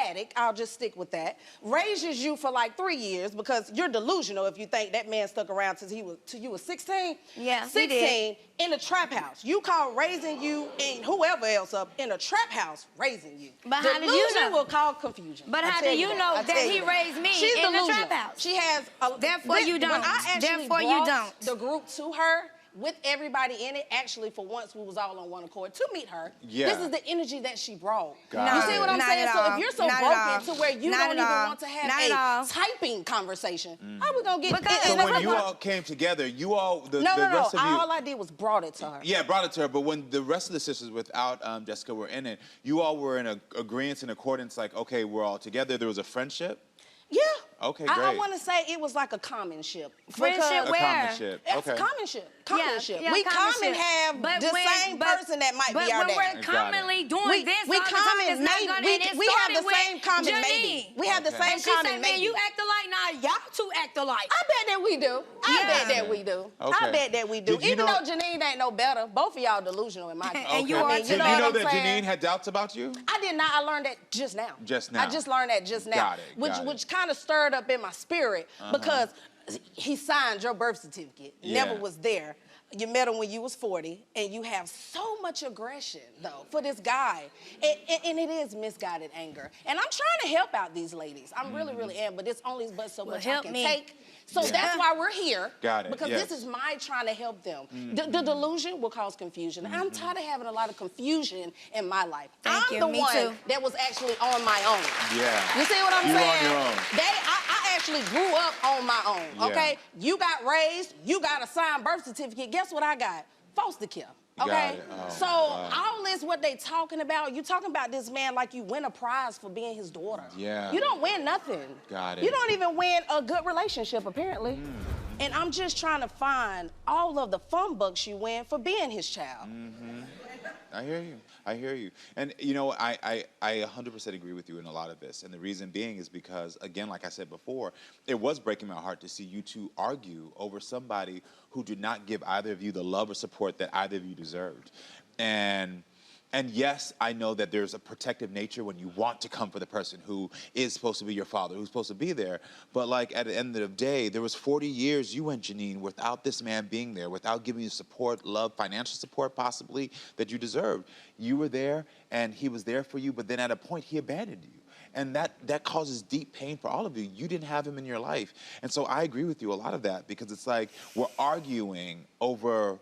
addict, I'll just stick with that, raises you for like 3 years, because you're delusional if you think that man stuck around till you was 16. Yeah, 16 he did. In a trap house. You call raising you and whoever else up in a trap house raising you. But how did you Delusion know? will cause confusion. But I how tell do you know I that tell he you raised me She's in the delusional. trap house? She has Therefore you don't. When I actually Therefore you brought don't. the group to her, with everybody in it, actually, for once, we was all on one accord to meet her. Yeah. This is the energy that she brought. Got You see what I'm Not saying? at So all. if you're so Not at broken all. to where you Not don't at even all. want to Not at have all. a typing conversation, how we gonna get So when you all came together, you all, the rest of you... all I did was brought it to her. Yeah, brought it to her, but when the rest of the sisters without Jessica were in it, you all were in agreement and accordance, like, okay, we're all together. There was a friendship? Yeah. Okay, I great. want to say it was like a commonship. Friendship where? Commonship, It's okay. commonship. Commonship. Yeah, we commonship. common have But the when- same person that might but be our when dad. we're commonly doing we, this we all the common time, it's not maybe. gonna, we and it we have started the with same common Janine. maybe. We have the same And she common said, maybe. man, you act alike. Now y'all two act alike. I bet that we do. I bet that we do. Okay. I bet that we do. Did you Even know- though Janine ain't no better, both of y'all delusional in my case. And you Okay. are Did too. you know what that I'm saying? Janine had doubts about you? I did not. I learned that just now. Just now. I just learned that just now. Got it, got it. Which kind of stirred up in my spirit because he signed your birth certificate. Yeah. Never was there. You met him when you was 40, and you have so much aggression, though, for this guy. And it is misguided anger. And I'm trying to help out these ladies. I'm really, really am, but it's only but so much I help can me. take. So that's why we're here. Got it, Because yes. this is my trying to help them. The delusion will cause confusion. I'm tired of having a lot of confusion in my life. Thank I'm you. the Me one too. that was actually on my own. Yeah. You see what I'm You were on saying? your own. I actually grew up on my own, Yeah. okay? You got raised, you got a signed birth certificate. Guess what I got? Foster care. Got Okay, it. Oh, so wow. all this what they talking about, you talking about this man like you win a prize for being his daughter. Yeah. You don't win nothing. Got it. You don't even win a good relationship, apparently. And I'm just trying to find all of the fun bucks you win for being his child. I hear you. I hear you. And, you know, I 100% agree with you in a lot of this. And the reason being is because, again, like I said before, it was breaking my heart to see you two argue over somebody who did not give either of you the love or support that either of you deserved. And yes, I know that there's a protective nature when you want to come for the person who is supposed to be your father, who's supposed to be there. But like at the end of the day, there was 40 years you went, Janine, without this man being there, without giving you support, love, financial support possibly that you deserved. You were there and he was there for you, but then at a point he abandoned you. And that causes deep pain for all of you. You didn't have him in your life. And so I agree with you a lot of that because it's like we're arguing over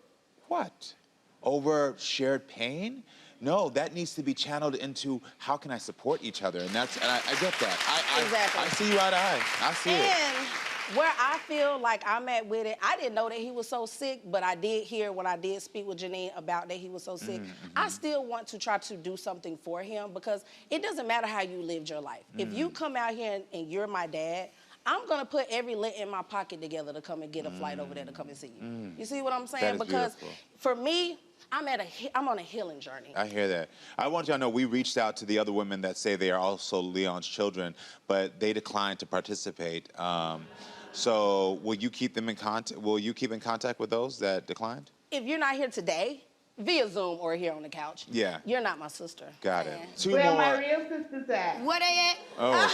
what? Over shared pain? No, that needs to be channeled into how can I support each other, and I get that. Exactly. I see you eye to eye. I see it. And where I feel like I'm at with it, I didn't know that he was so sick, but I did hear when I did speak with Janine about that he was so sick. I still want to try to do something for him because it doesn't matter how you lived your life. If you come out here and you're my dad, I'm gonna put every lint in my pocket together to come and get a flight over there to come and see you. You see what I'm saying? That is Because beautiful. for me, I'm on a healing journey. I hear that. I want y'all to know we reached out to the other women that say they are also Leon's children, but they declined to participate. So will you keep them in contact? Will you keep in contact with those that declined? If you're not here today, via Zoom or here on the couch, Yeah. you're not my sister. Got it. Two Where more. my real sisters at? Where they at? Oh.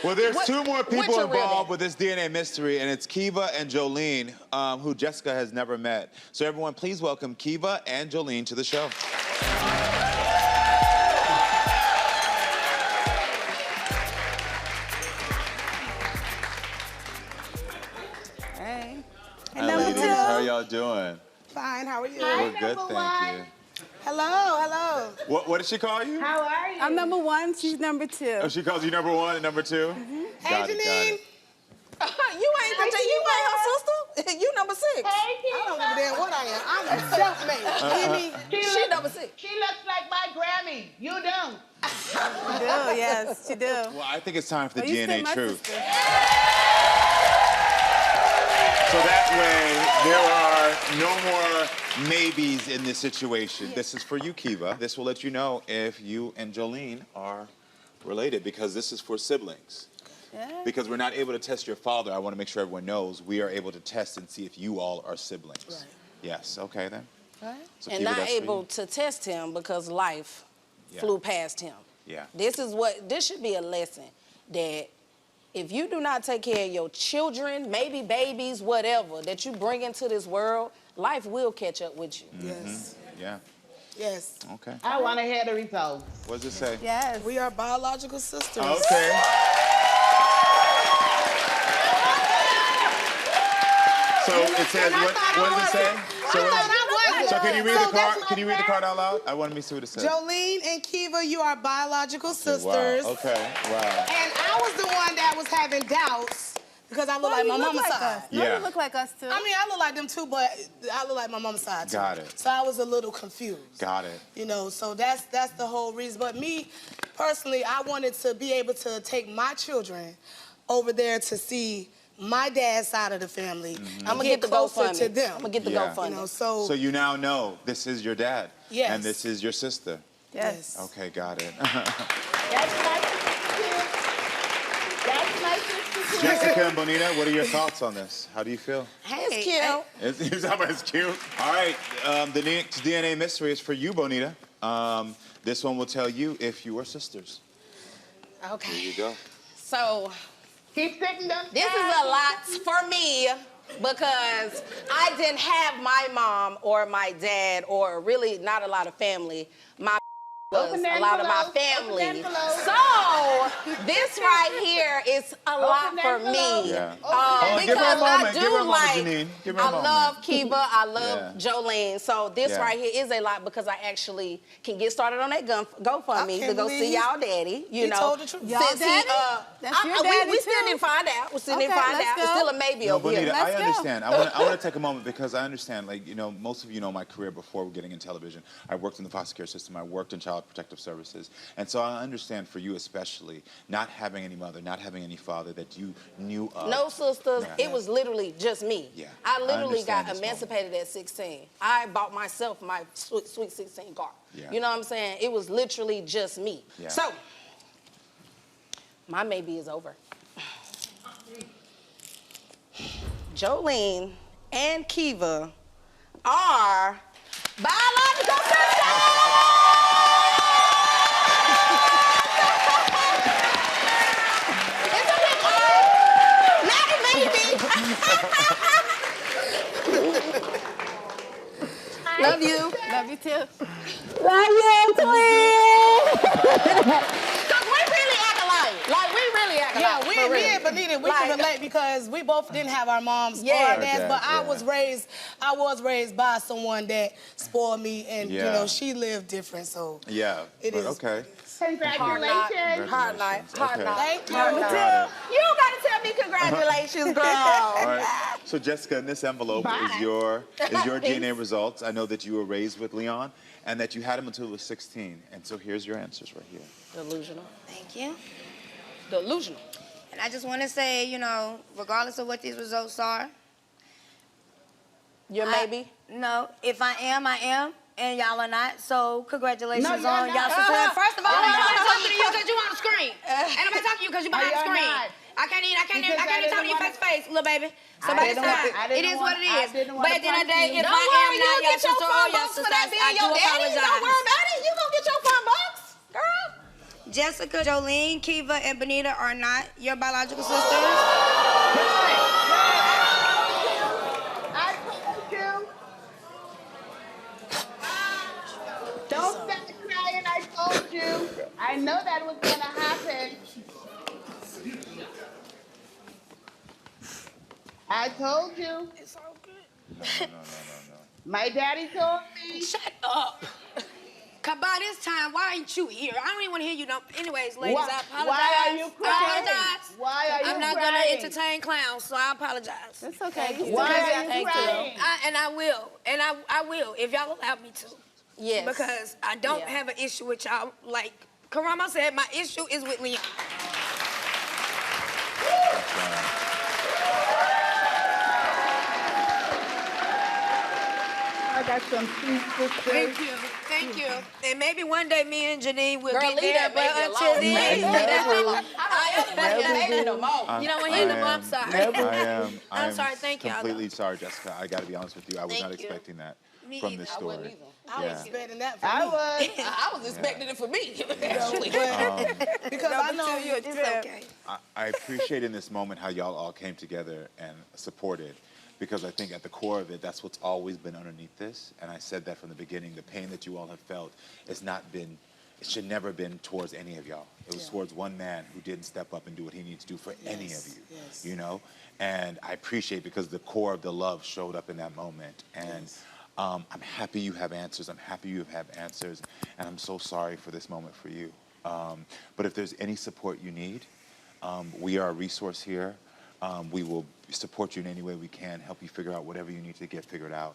Well, there's two more people your real involved with this DNA mystery, and it's Kiva and Jolene, who Jessica has never met. So everyone, please welcome Kiva and Jolene to the show. Hey. Hi, ladies. How are y'all doing? Fine, how are you? We're good, thank you. Hello. What did she call you? How are you? I'm number 1, she's number 2. Oh, she calls you number 1 and number 2? Got it, got it. You ain't her sister. You number 6. I don't give a damn what I am. I'm self-made. She number 6. She looks like my Grammy. You don't. She do, yes, she do. Well, I think it's time for the you still DNA my truth. sister. So that way, there are no more maybes in this situation. This is for you, Kiva. This will let you know if you and Jolene are related, because this is for siblings. Yeah. Because we're not able to test your father, I want to make sure everyone knows we are able to test and see if you all are siblings. Right. Yes, okay then. Right. So And Kiva, not that's for able you. to test him because life flew past him. Yeah. This should be a lesson that if you do not take care of your children, maybe babies, whatever, that you bring into this world, life will catch up with you. Yes. Yeah. Yes. Okay. I want to hear the results. What does it say? Yes. We are biological sisters. Okay. So it says, what does it say? So can you read the card? Can you read the card out loud? I want me to see what it says. Jolene and Kiva, you are biological sisters. Wow. Okay. Wow. And I was the one that was having doubts because I look like my mama's side. Yeah. You look like us too. I mean, I look like them too, but I look like my mama's side too. Got it. So I was a little confused. Got it. You know, so that's the whole reason. But me, personally, I wanted to be able to take my children over there to see my dad's side of the family. I'm gonna get get the closer GoFundMe. to them. I'm gonna get the GoFundMe. You know, so you now know this is your dad. Yes. And this is your sister. Yes. Okay, got it. That's my sister. That's my sister. Jessica and Bonita, what are your thoughts on this? How do you feel? It's cute. It's cute. All right, the next DNA mystery is for you, Bonita. This one will tell you if you are sisters. Okay. Here you go. So, keep sticking them. This is a lot for me because I didn't have my mom or my dad or really not a lot of family. My was a lot of my family. So this right here is a lot for me. Yeah. Because I Give her a moment, do like, Janine. Give her a I moment. love Kiva, I love Jolene. So this Yeah. right here is a lot because I actually can get started on that GoFundMe to go see y'all daddy. You He know, told the truth. Since Y'all daddy? That's your daddy we still too. didn't find out. We still didn't Okay, find let's out. It's go. still a maybe No, over here. Bonita, I understand. I want to take a moment because I understand, like, you know, most of you know my career before getting in television. I worked in the foster care system. I worked in child protective services. And so I understand for you especially, not having any mother, not having any father that you knew of. No sisters. Yeah. It was literally just me. Yeah. I literally understand got this emancipated at 16. I bought myself my sweet 16 car. Yeah. You know what I'm saying? It was literally just me. Yeah. So, my maybe is over. Jolene and Kiva are biological sisters! Love you. Love you too. Love you, twin. Cause we really act alike. Like we really act alike. Yeah, we for real. but Anita, we can relate because we both didn't have our moms or our dads, but I was raised by someone that spoiled me, and you know, she lived different, so it is. Okay. Congratulations. Hard night. Thank you. You gotta tell me congratulations, girl. All right. So Jessica, in this envelope is your DNA results. I know that you were raised with Leon and that you had him until he was 16. And so here's your answers right here. Delusional. Thank you. Delusional. And I just want to say, you know, regardless of what these results are. You're maybe? No. If I am, I am. And y'all are not, so congratulations No, on y'all success. First of all, You're I'm not. not talking to you because you on the screen. Ain't nobody talking to you because you behind the You're screen. not. I can't even talk to you face to face, little baby. So I by this didn't time, want- I it is what it is. didn't But want at the end of the day, to if Don't I am worry, not you'll your get your sister or phone your box for sister, that I being do your daddy. apologize. Don't worry about it. You gonna get your phone box, girl. Jessica, Jolene, Kiva, and Benita are not your biological sisters. I told you. Don't start crying. I told you. I know that was gonna happen. I told you. It's all good. No. My daddy told me. Shut up. Cause by this time, why ain't you here? I don't even want to hear you. Anyways, ladies, Why- I apologize. why are you crying? I apologize. Why are you I'm not crying? gonna entertain clowns, so I apologize. It's okay. Why are you crying? And I will. And I will, if y'all allow me to. Yes. Because I don't have an issue with y'all. Like Karamo said, my issue is with Leon. I got some sweet sisters. Thank you. Thank you. And maybe one day me and Janine will Girl, get leave there, that but baby until alone. then, I don't no more. you don't want to hear no more. I'm sorry. I am sorry. Thank you. completely sorry, Jessica. I got to be honest with you. I was Thank not you. expecting that Me from either. this I story. wouldn't I was expecting that from I me. was. I was expecting it for me. Because I know It's okay. I appreciate in this moment how y'all all came together and supported, because I think at the core of it, that's what's always been underneath this. And I said that from the beginning. The pain that you all have felt has not been, it should never have been towards any of y'all. It was towards one man who didn't step up and do what he needs to do for any of you, you know? And I appreciate, because the core of the love showed up in that moment. And I'm happy you have answers. I'm happy you have answers. And I'm so sorry for this moment for you. But if there's any support you need, we are a resource here. We will support you in any way we can, help you figure out whatever you need to get figured out.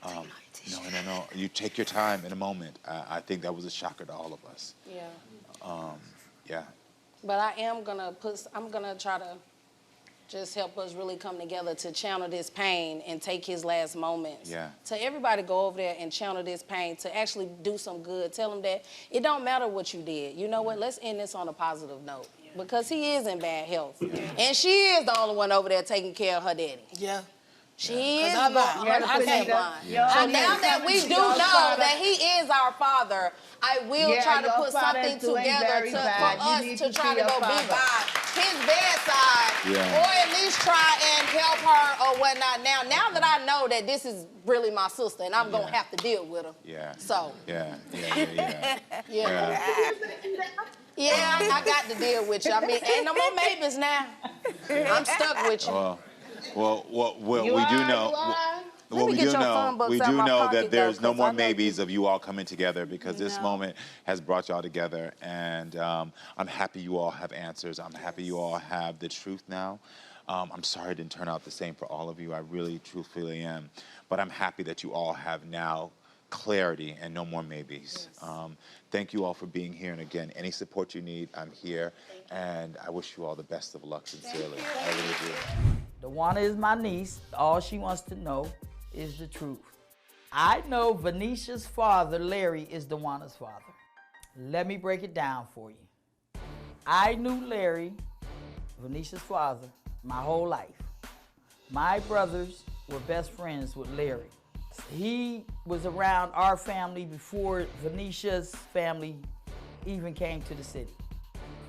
I'm sorry. No. You take your time in a moment. I think that was a shocker to all of us. Yeah. Yeah. But I'm gonna try to just help us really come together to channel this pain and take his last moments. Yeah. To everybody go over there and channel this pain, to actually do some good. Tell him that it don't matter what you did. You know what? Let's end this on a positive note. Because he is in bad health. And she is the only one over there taking care of her daddy. Yeah. She is I'm blind, blind. 100% blind. Yeah. So now that we do know that he is our father, I will try to your put father something is doing together very bad. for You us need to try see to your go be father. by his bedside, or at least try and help her or whatnot. Now that I know that this is really my sister and I'm gonna have to deal with her. Yeah. So. Yeah. Yeah, I got to deal with you. I mean, ain't no more maybes now. I'm stuck with you. Well, we do know. Well, me we get do your know. phone books We out do my know pocket, that there's though, no 'cause more I know maybes of you all coming together, because this moment has brought y'all together, and I'm happy you all have answers. I'm happy you all have the truth now. I'm sorry it didn't turn out the same for all of you. I really, truthfully am. But I'm happy that you all have now clarity and no more maybes. Thank you all for being here. And again, any support you need, I'm here. And I wish you all the best of luck, sincerely. I really do. DeWanna is my niece. All she wants to know is the truth. I know Venetia's father, Larry, is DeWanna's father. Let me break it down for you. I knew Larry, Venetia's father, my whole life. My brothers were best friends with Larry. He was around our family before Venetia's family even came to the city.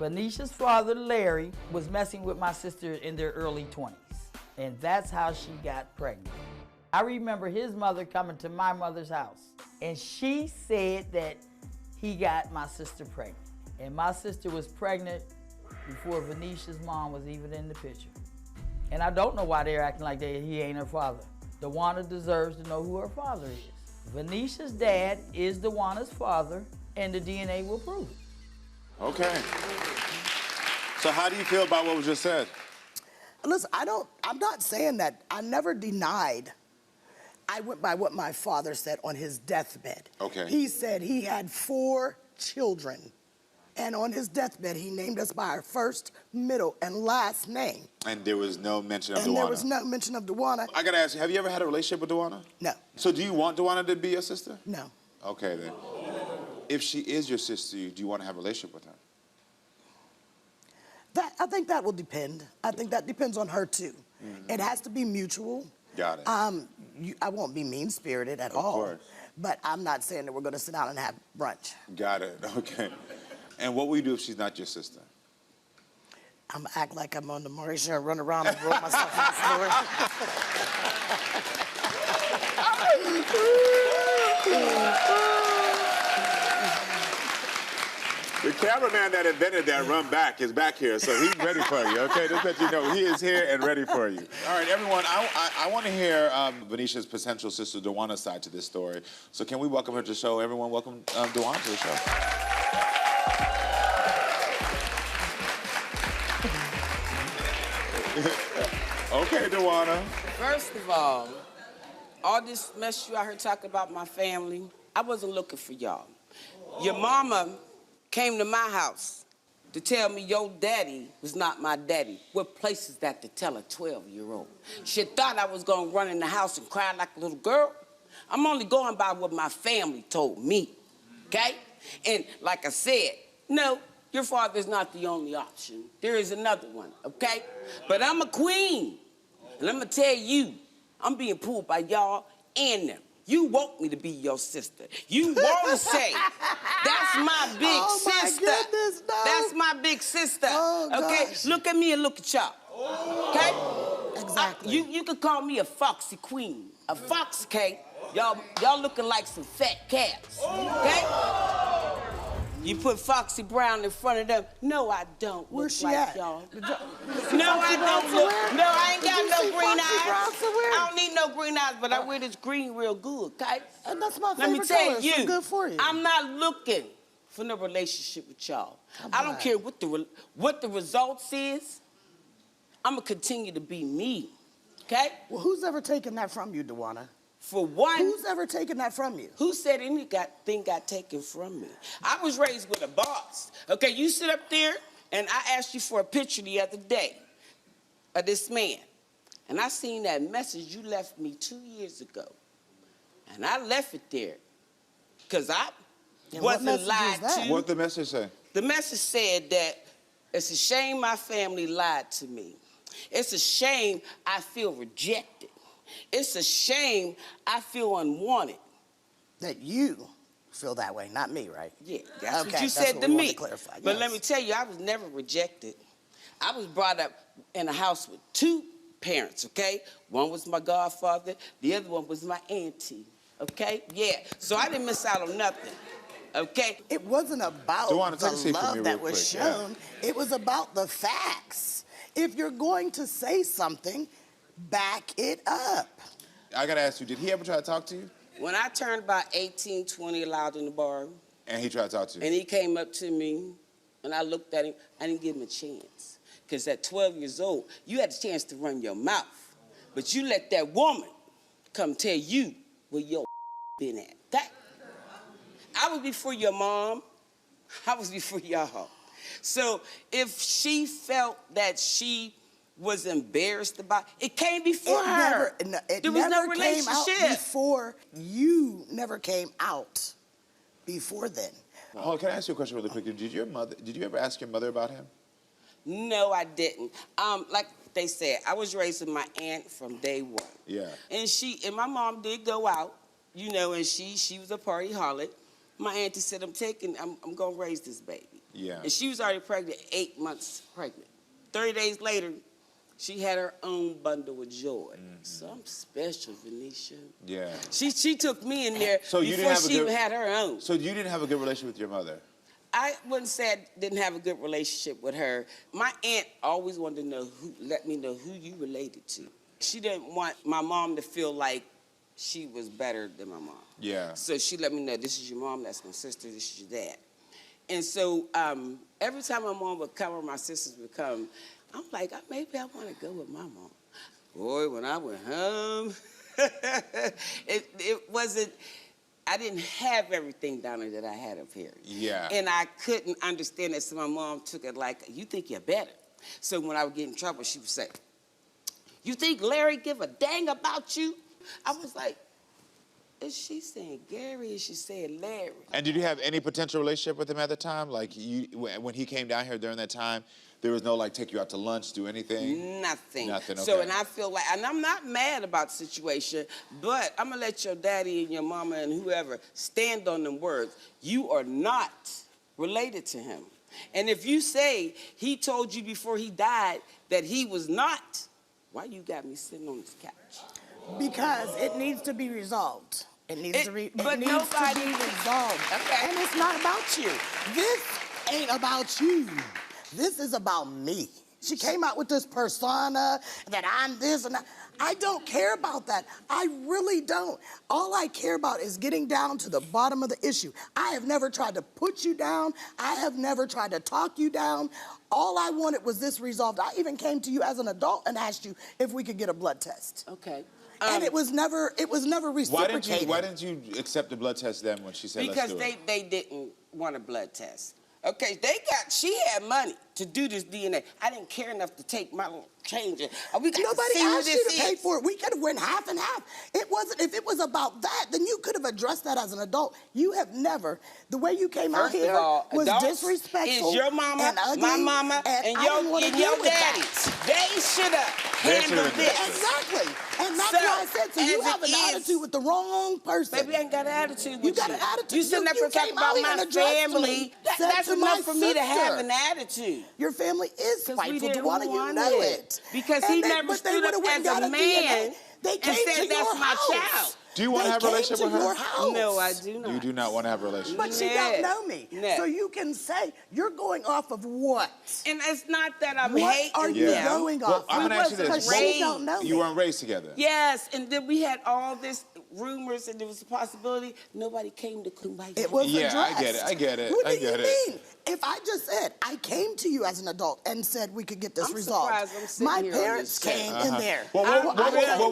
Venetia's father, Larry, was messing with my sister in their early 20s, and that's how she got pregnant. I remember his mother coming to my mother's house, and she said that he got my sister pregnant. And my sister was pregnant before Venetia's mom was even in the picture. And I don't know why they're acting like he ain't her father. DeWanda deserves to know who her father is. Venetia's dad is DeWanda's father, and the DNA will prove it. Okay. So how do you feel about what was just said? Listen, I'm not saying that. I never denied. I went by what my father said on his deathbed. Okay. He said he had 4 children. And on his deathbed, he named us by our first, middle, and last name. And there was no mention of DeWanda. And there was no mention of DeWanda. I gotta ask you, have you ever had a relationship with DeWanda? No. So do you want DeWanda to be your sister? No. Okay, then. If she is your sister, do you want to have a relationship with her? I think that will depend. I think that depends on her, too. Mm-hmm. It has to be mutual. Got it. I won't be mean-spirited at all. Of course. But I'm not saying that we're going to sit down and have brunch. Got it. Okay. And what will you do if she's not your sister? I'm going to act like I'm on the Maury show and run around and roll myself on the floor. The cameraman that invented that run back is back here, so he's ready for you, okay? Just let you know, he is here and ready for you. All right, everyone, I want to hear Venetia's potential sister DeWanda's side to this story. So can we welcome her to the show? Everyone, welcome DeWanda to the show. Okay, DeWanda. First of all this mess you out here talking about my family, I wasn't looking for y'all. Your mama came to my house to tell me your daddy was not my daddy. What place is that to tell a 12-year-old? She thought I was gonna run in the house and cry like a little girl. I'm only going by what my family told me, okay? And like I said, no, your father's not the only option. There is another one, okay? But I'm a queen, and I'm gonna tell you, I'm being pulled by y'all and them. You want me to be your sister. You want to say, that's my big sister. Goodness, no. That's my big sister. Oh, okay? gosh. Look at me and look at y'all. Okay? Exactly. You could call me a foxy queen. A fox, okay? Y'all looking like some fat cats. Okay? You put Foxy Brown in front of them. No, I don't. Where's look she like at? y'all. No, I don't look. No, I ain't got no green eyes. Somewhere? I don't need no green eyes, but I wear this green real good, okay? And that's my Let me favorite tell color. you, So good for you. I'm not looking for no relationship with y'all. I don't care what the results is. I'm gonna continue to be me, okay? Well, who's ever taken that from you, DeWanda? For one, who's ever taken that from you? Who said anything got taken from me? I was raised with a boss. Okay, you sit up there, and I asked you for a picture the other day of this man. And I seen that message you left me 2 years ago. And I left it there because I wasn't lied to. What did the message say? The message said that it's a shame my family lied to me. It's a shame I feel rejected. It's a shame I feel unwanted. That you feel that way, not me, right? Yeah, that's okay, what you that's said what to we wanted me. to clarify. But Yes. let me tell you, I was never rejected. I was brought up in a house with 2 parents, okay? One was my godfather, the other one was my auntie, okay? Yeah, so I didn't miss out on nothing, okay? It wasn't about DeWanda, take a the seat for me love real that was quick, yeah. shown. It was about the facts. If you're going to say something, back it up. I gotta ask you, did he ever try to talk to you? When I turned about 18, 20, allowed in the bar, And he tried to talk to you? and he came up to me, and I looked at him, I didn't give him a chance. Because at 12 years old, you had a chance to run your mouth. But you let that woman come tell you where your been at. That, I was before your mom. I was before y'all. So if she felt that she was embarrassed about it, came before her. There was no relationship. Came out before you. Never came out before then. Oh, can I ask you a question really quickly? Did you ever ask your mother about him? No, I didn't. Like they said, I was raised with my aunt from day one. Yeah. And my mom did go out, you know, and she was a party harlot. My auntie said, I'm gonna raise this baby. Yeah. And she was already pregnant, 8 months pregnant. 30 days later, she had her own bundle of joy. So I'm special, Venetia. Yeah. She took me in there So you before didn't have she even had her own. So you didn't have a good relationship with your mother? I wouldn't say I didn't have a good relationship with her. My aunt always wanted to know let me know who you related to. She didn't want my mom to feel like she was better than my mom. Yeah. So she let me know, this is your mom, that's my sister, this is your dad. And so every time my mom would come or my sisters would come, I'm like, maybe I want to go with my mom. Boy, when I went home, it wasn't, I didn't have everything down there that I had up here. Yeah. And I couldn't understand it, so my mom took it like, you think you're better. So when I would get in trouble, she would say, you think Larry give a dang about you? I was like, is she saying Gary? Is she saying Larry? And did you have any potential relationship with him at the time? Like, when he came down here during that time, there was no, like, take you out to lunch, do anything? Nothing. Nothing, okay. So, and I feel like, and I'm not mad about the situation, but I'm going to let your daddy and your mama and whoever stand on them words. You are not related to him. And if you say he told you before he died that he was not, why you got me sitting on this couch? Because it needs to be resolved. It needs to be resolved. Okay. And it's not about you. This ain't about you. This is about me. She came out with this persona that I'm this and that. I don't care about that. I really don't. All I care about is getting down to the bottom of the issue. I have never tried to put you down. I have never tried to talk you down. All I wanted was this resolved. I even came to you as an adult and asked you if we could get a blood test. Okay. And it was never reciprocated. Why didn't you accept the blood test then when she said let's do it? Because they didn't want a blood test. Okay, she had money to do this DNA. I didn't care enough to take my little change. Nobody asked you to pay for it. We could have went half and half. It wasn't, if it was about that, then you could have addressed that as an adult. You have never. The way you came out here was disrespectful. Is your mama, and ugly, my mama, and your daddy. They should have handled this. Exactly. And that's why I said, so you have an attitude with the wrong person. Baby, I ain't got an attitude with you. You got an attitude. You sitting there talking about my family. That's enough for me to have an attitude. Your family is spiteful. Duana, you know it. Because he never stood up as a man and said, that's my child. Do you want to have a relationship with her? No, I do not. You do not want to have a relationship. But she don't know me. So you can say, you're going off of what? And it's not that I'm hating What are you going off of? I'm going to ask you this. She don't know me. You weren't raised together. Yes, and then we had all this rumors and there was a possibility. Nobody came to Kumbaya. It was addressed. I get it. What do you mean? If I just said, I came to you as an adult and said we could get this resolved. My parents came in there. Well,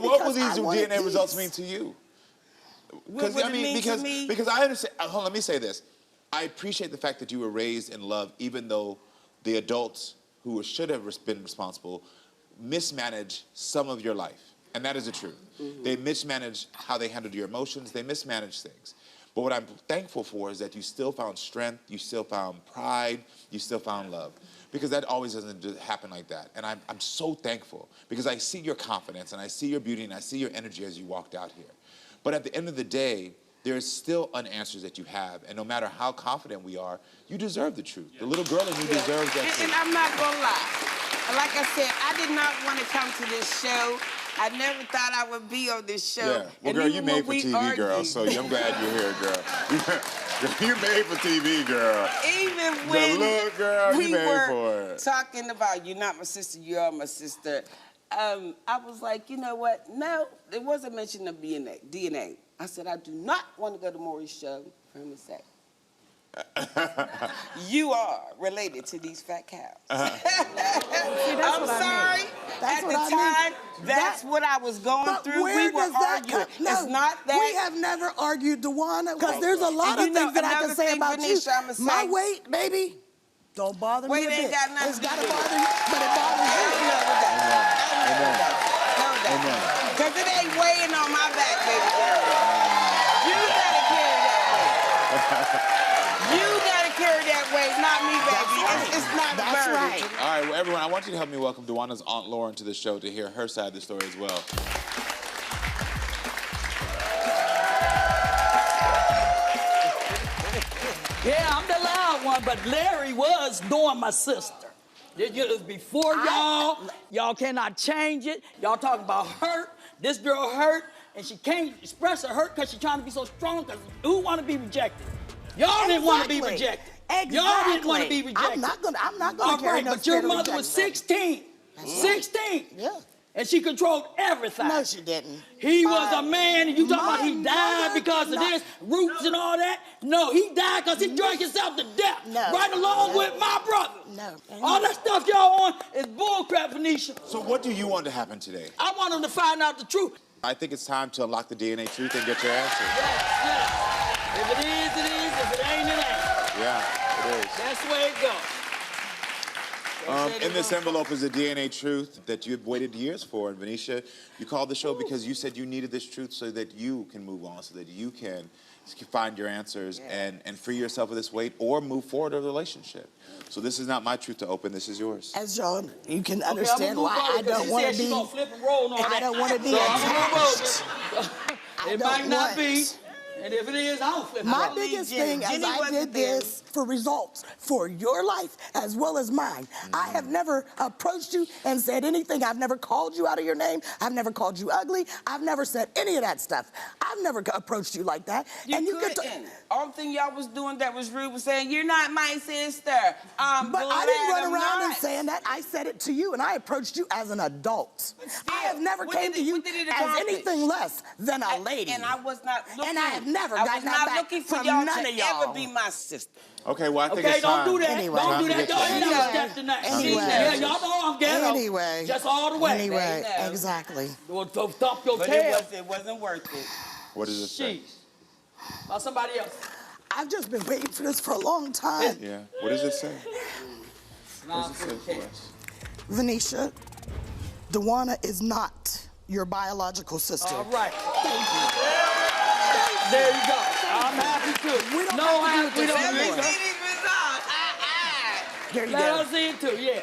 what would these DNA results mean to you? Because I understand. Hold on, let me say this. I appreciate the fact that you were raised in love, even though the adults who should have been responsible mismanaged some of your life, and that is the truth. They mismanaged how they handled your emotions. They mismanaged things. But what I'm thankful for is that you still found strength, you still found pride, you still found love. Because that always doesn't happen like that. And I'm so thankful because I see your confidence and I see your beauty and I see your energy as you walked out here. But at the end of the day, there is still unanswers that you have. And no matter how confident we are, you deserve the truth. The little girl in you deserves that truth. And I'm not going to lie. Like I said, I did not want to come to this show. I never thought I would be on this show. Yeah. Well, girl, you made for TV, girl, so I'm glad you're here, girl. You made for TV, girl. Even when we were talking about you're not my sister, you are my sister, I was like, you know what? No, there wasn't mention of DNA. I said, I do not want to go to Maury's show for him to say, you are related to these fat cows. I'm sorry. At the time, that's what I was going through. We were arguing. No, it's not that. We have never argued, Duana, because there's a lot of things that I can say about you. My weight, baby, don't bother me a bit. It's got to bother you, but it bothers you. Because it ain't weighing on my back, baby girl. You gotta carry that weight. You gotta carry that weight, not me, baby. It's not a burden. Right. All right, well, everyone, I want you to help me welcome Duana's Aunt Lauren to the show to hear her side of the story as well. Yeah, I'm the loud one, but Larry was doing my sister. It was before y'all. Y'all cannot change it. Y'all talking about hurt. This girl hurt, and she can't express her hurt because she's trying to be so strong because who want to be rejected? Y'all didn't want to be rejected. Exactly. Y'all didn't want to be rejected. I'm not gonna All carry right, no but your spirit of mother was rejection. 16. 16. Yeah. And she controlled everything. No, she didn't. He was a man, and you talking about he died mother because of this, roots and all that? No, he died because he drank himself to death. Right along with my brother. No. All that stuff y'all on is bullcrap, Venetia. So what do you want to happen today? I want him to find out the truth. I think it's time to unlock the DNA truth and get your answer. Yes. If it is, it is. If it ain't, it ain't. Yeah, it is. That's the way it goes. In this envelope is the DNA truth that you've waited years for. And Venetia, you called the show because you said you needed this truth so that you can move on, so that you can find your answers and free yourself of this weight or move forward in a relationship. So this is not my truth to open. This is yours. As y'all, you can understand why I don't want to be. I don't want to be attached. It might not be. And if it is, I'll flip it. My biggest thing as I did this for results for your life as well as mine. I have never approached you and said anything. I've never called you out of your name. I've never called you ugly. I've never said any of that stuff. I've never approached you like that. You couldn't. All thing y'all was doing that was rude was saying, you're not my sister. But I didn't run around and saying that. I said it to you, and I approached you as an adult. I have never came to you as anything less than a lady. And I was not looking. And I have never I gotten was that not back looking for from y'all none to of y'all. ever be my sister. Okay, well, I think Okay, it's time. don't do that. Anyway. Don't do that. Time to Y'all get never you. step tonight. Anyway. Yeah, y'all know I'm ghetto. Anyway. Just all the way. Anyway, exactly. Well, thump your But tail. it wasn't worth it. What does it say? Or somebody else. I've just been waiting for this for a long time. Yeah. What does it say? What does it say for us? Venetia, Dewana is not your biological sister. All right. Thank you. There you go. I'm happy too. We don't no have to we do don't this need anymore. There you Let go. us in too, yeah.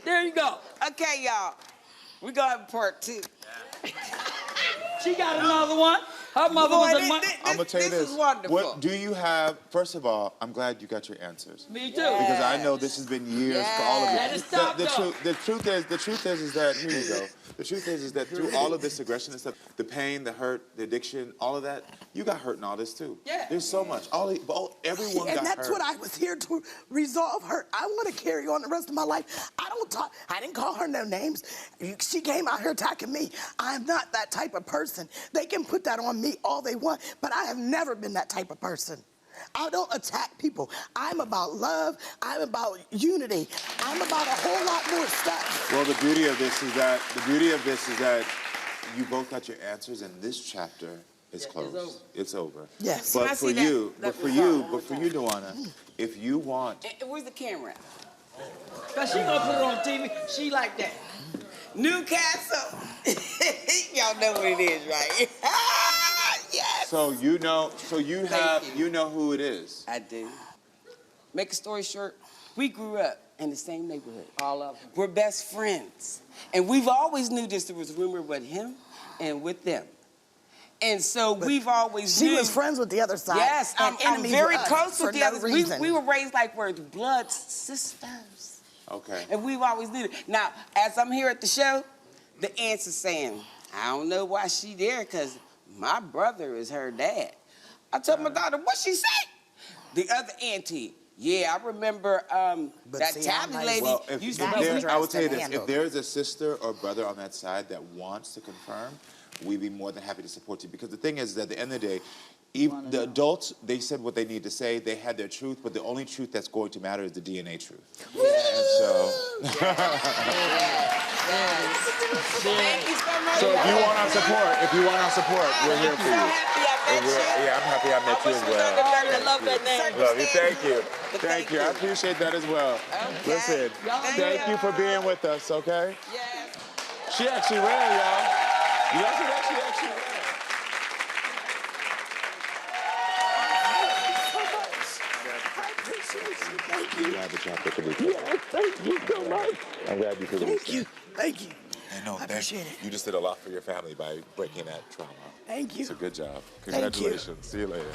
There you go. Okay, y'all. We're going to have part 2. She got another one. Her mother was a month. I'm going to tell you this. This is wonderful. What do you have? First of all, I'm glad you got your answers. Me too. Because I know this has been years for all of you. Let it stop, the truth is that, here you go. The truth is that through all of this aggression and stuff, the pain, the hurt, the addiction, all of that, you got hurt in all this too. Yeah. There's so much. Everyone got hurt. And that's what I was here to resolve her. I want to carry on the rest of my life. I didn't call her no names. She came out here attacking me. I'm not that type of person. They can put that on me all they want, but I have never been that type of person. I don't attack people. I'm about love. I'm about unity. I'm about a whole lot more stuff. Well, the beauty of this is that you both got your answers, and this chapter is closed. It's over. Yes. But for you, Dewana, if you want, Where's the camera? Because she going to put it on TV. She like that. Newcastle. Y'all know what it is, right? Yes. so you know who it is. I do. Make a story short, we grew up in the same neighborhood. All of them. We're best friends. And we've always knew this. There was rumor with him and with them. And so we've always She was friends with the other side. Yes, I'm very close with the other others. We were raised like we're blood sisters. Okay. And we've always knew it. Now, as I'm here at the show, the aunt's saying, I don't know why she there, because my brother is her dad. I told my daughter, what she say? The other auntie, yeah, I remember that tabby lady used to know. I will tell you this, if there is a sister or brother on that side that wants to confirm, we'd be more than happy to support you. Because the thing is, at the end of the day, even the adults, they said what they need to say. They had their truth, but the only truth that's going to matter is the DNA truth. And so... Thank you so much. So if you want our support, we're here for you. I'm happy I met you as well. I love that name. Love you. Thank you. I appreciate that as well. Okay. Listen, thank you for being with us, okay? Yes. She actually ran, y'all. You guys see that? She actually ran. Thank you. You have the chapter for this. Yes, thank you so much. I'm glad you could Thank you. Thank you. I appreciate it. You just did a lot for your family by breaking that trauma. Thank you. It's a good job. Thank you. Congratulations. See you later.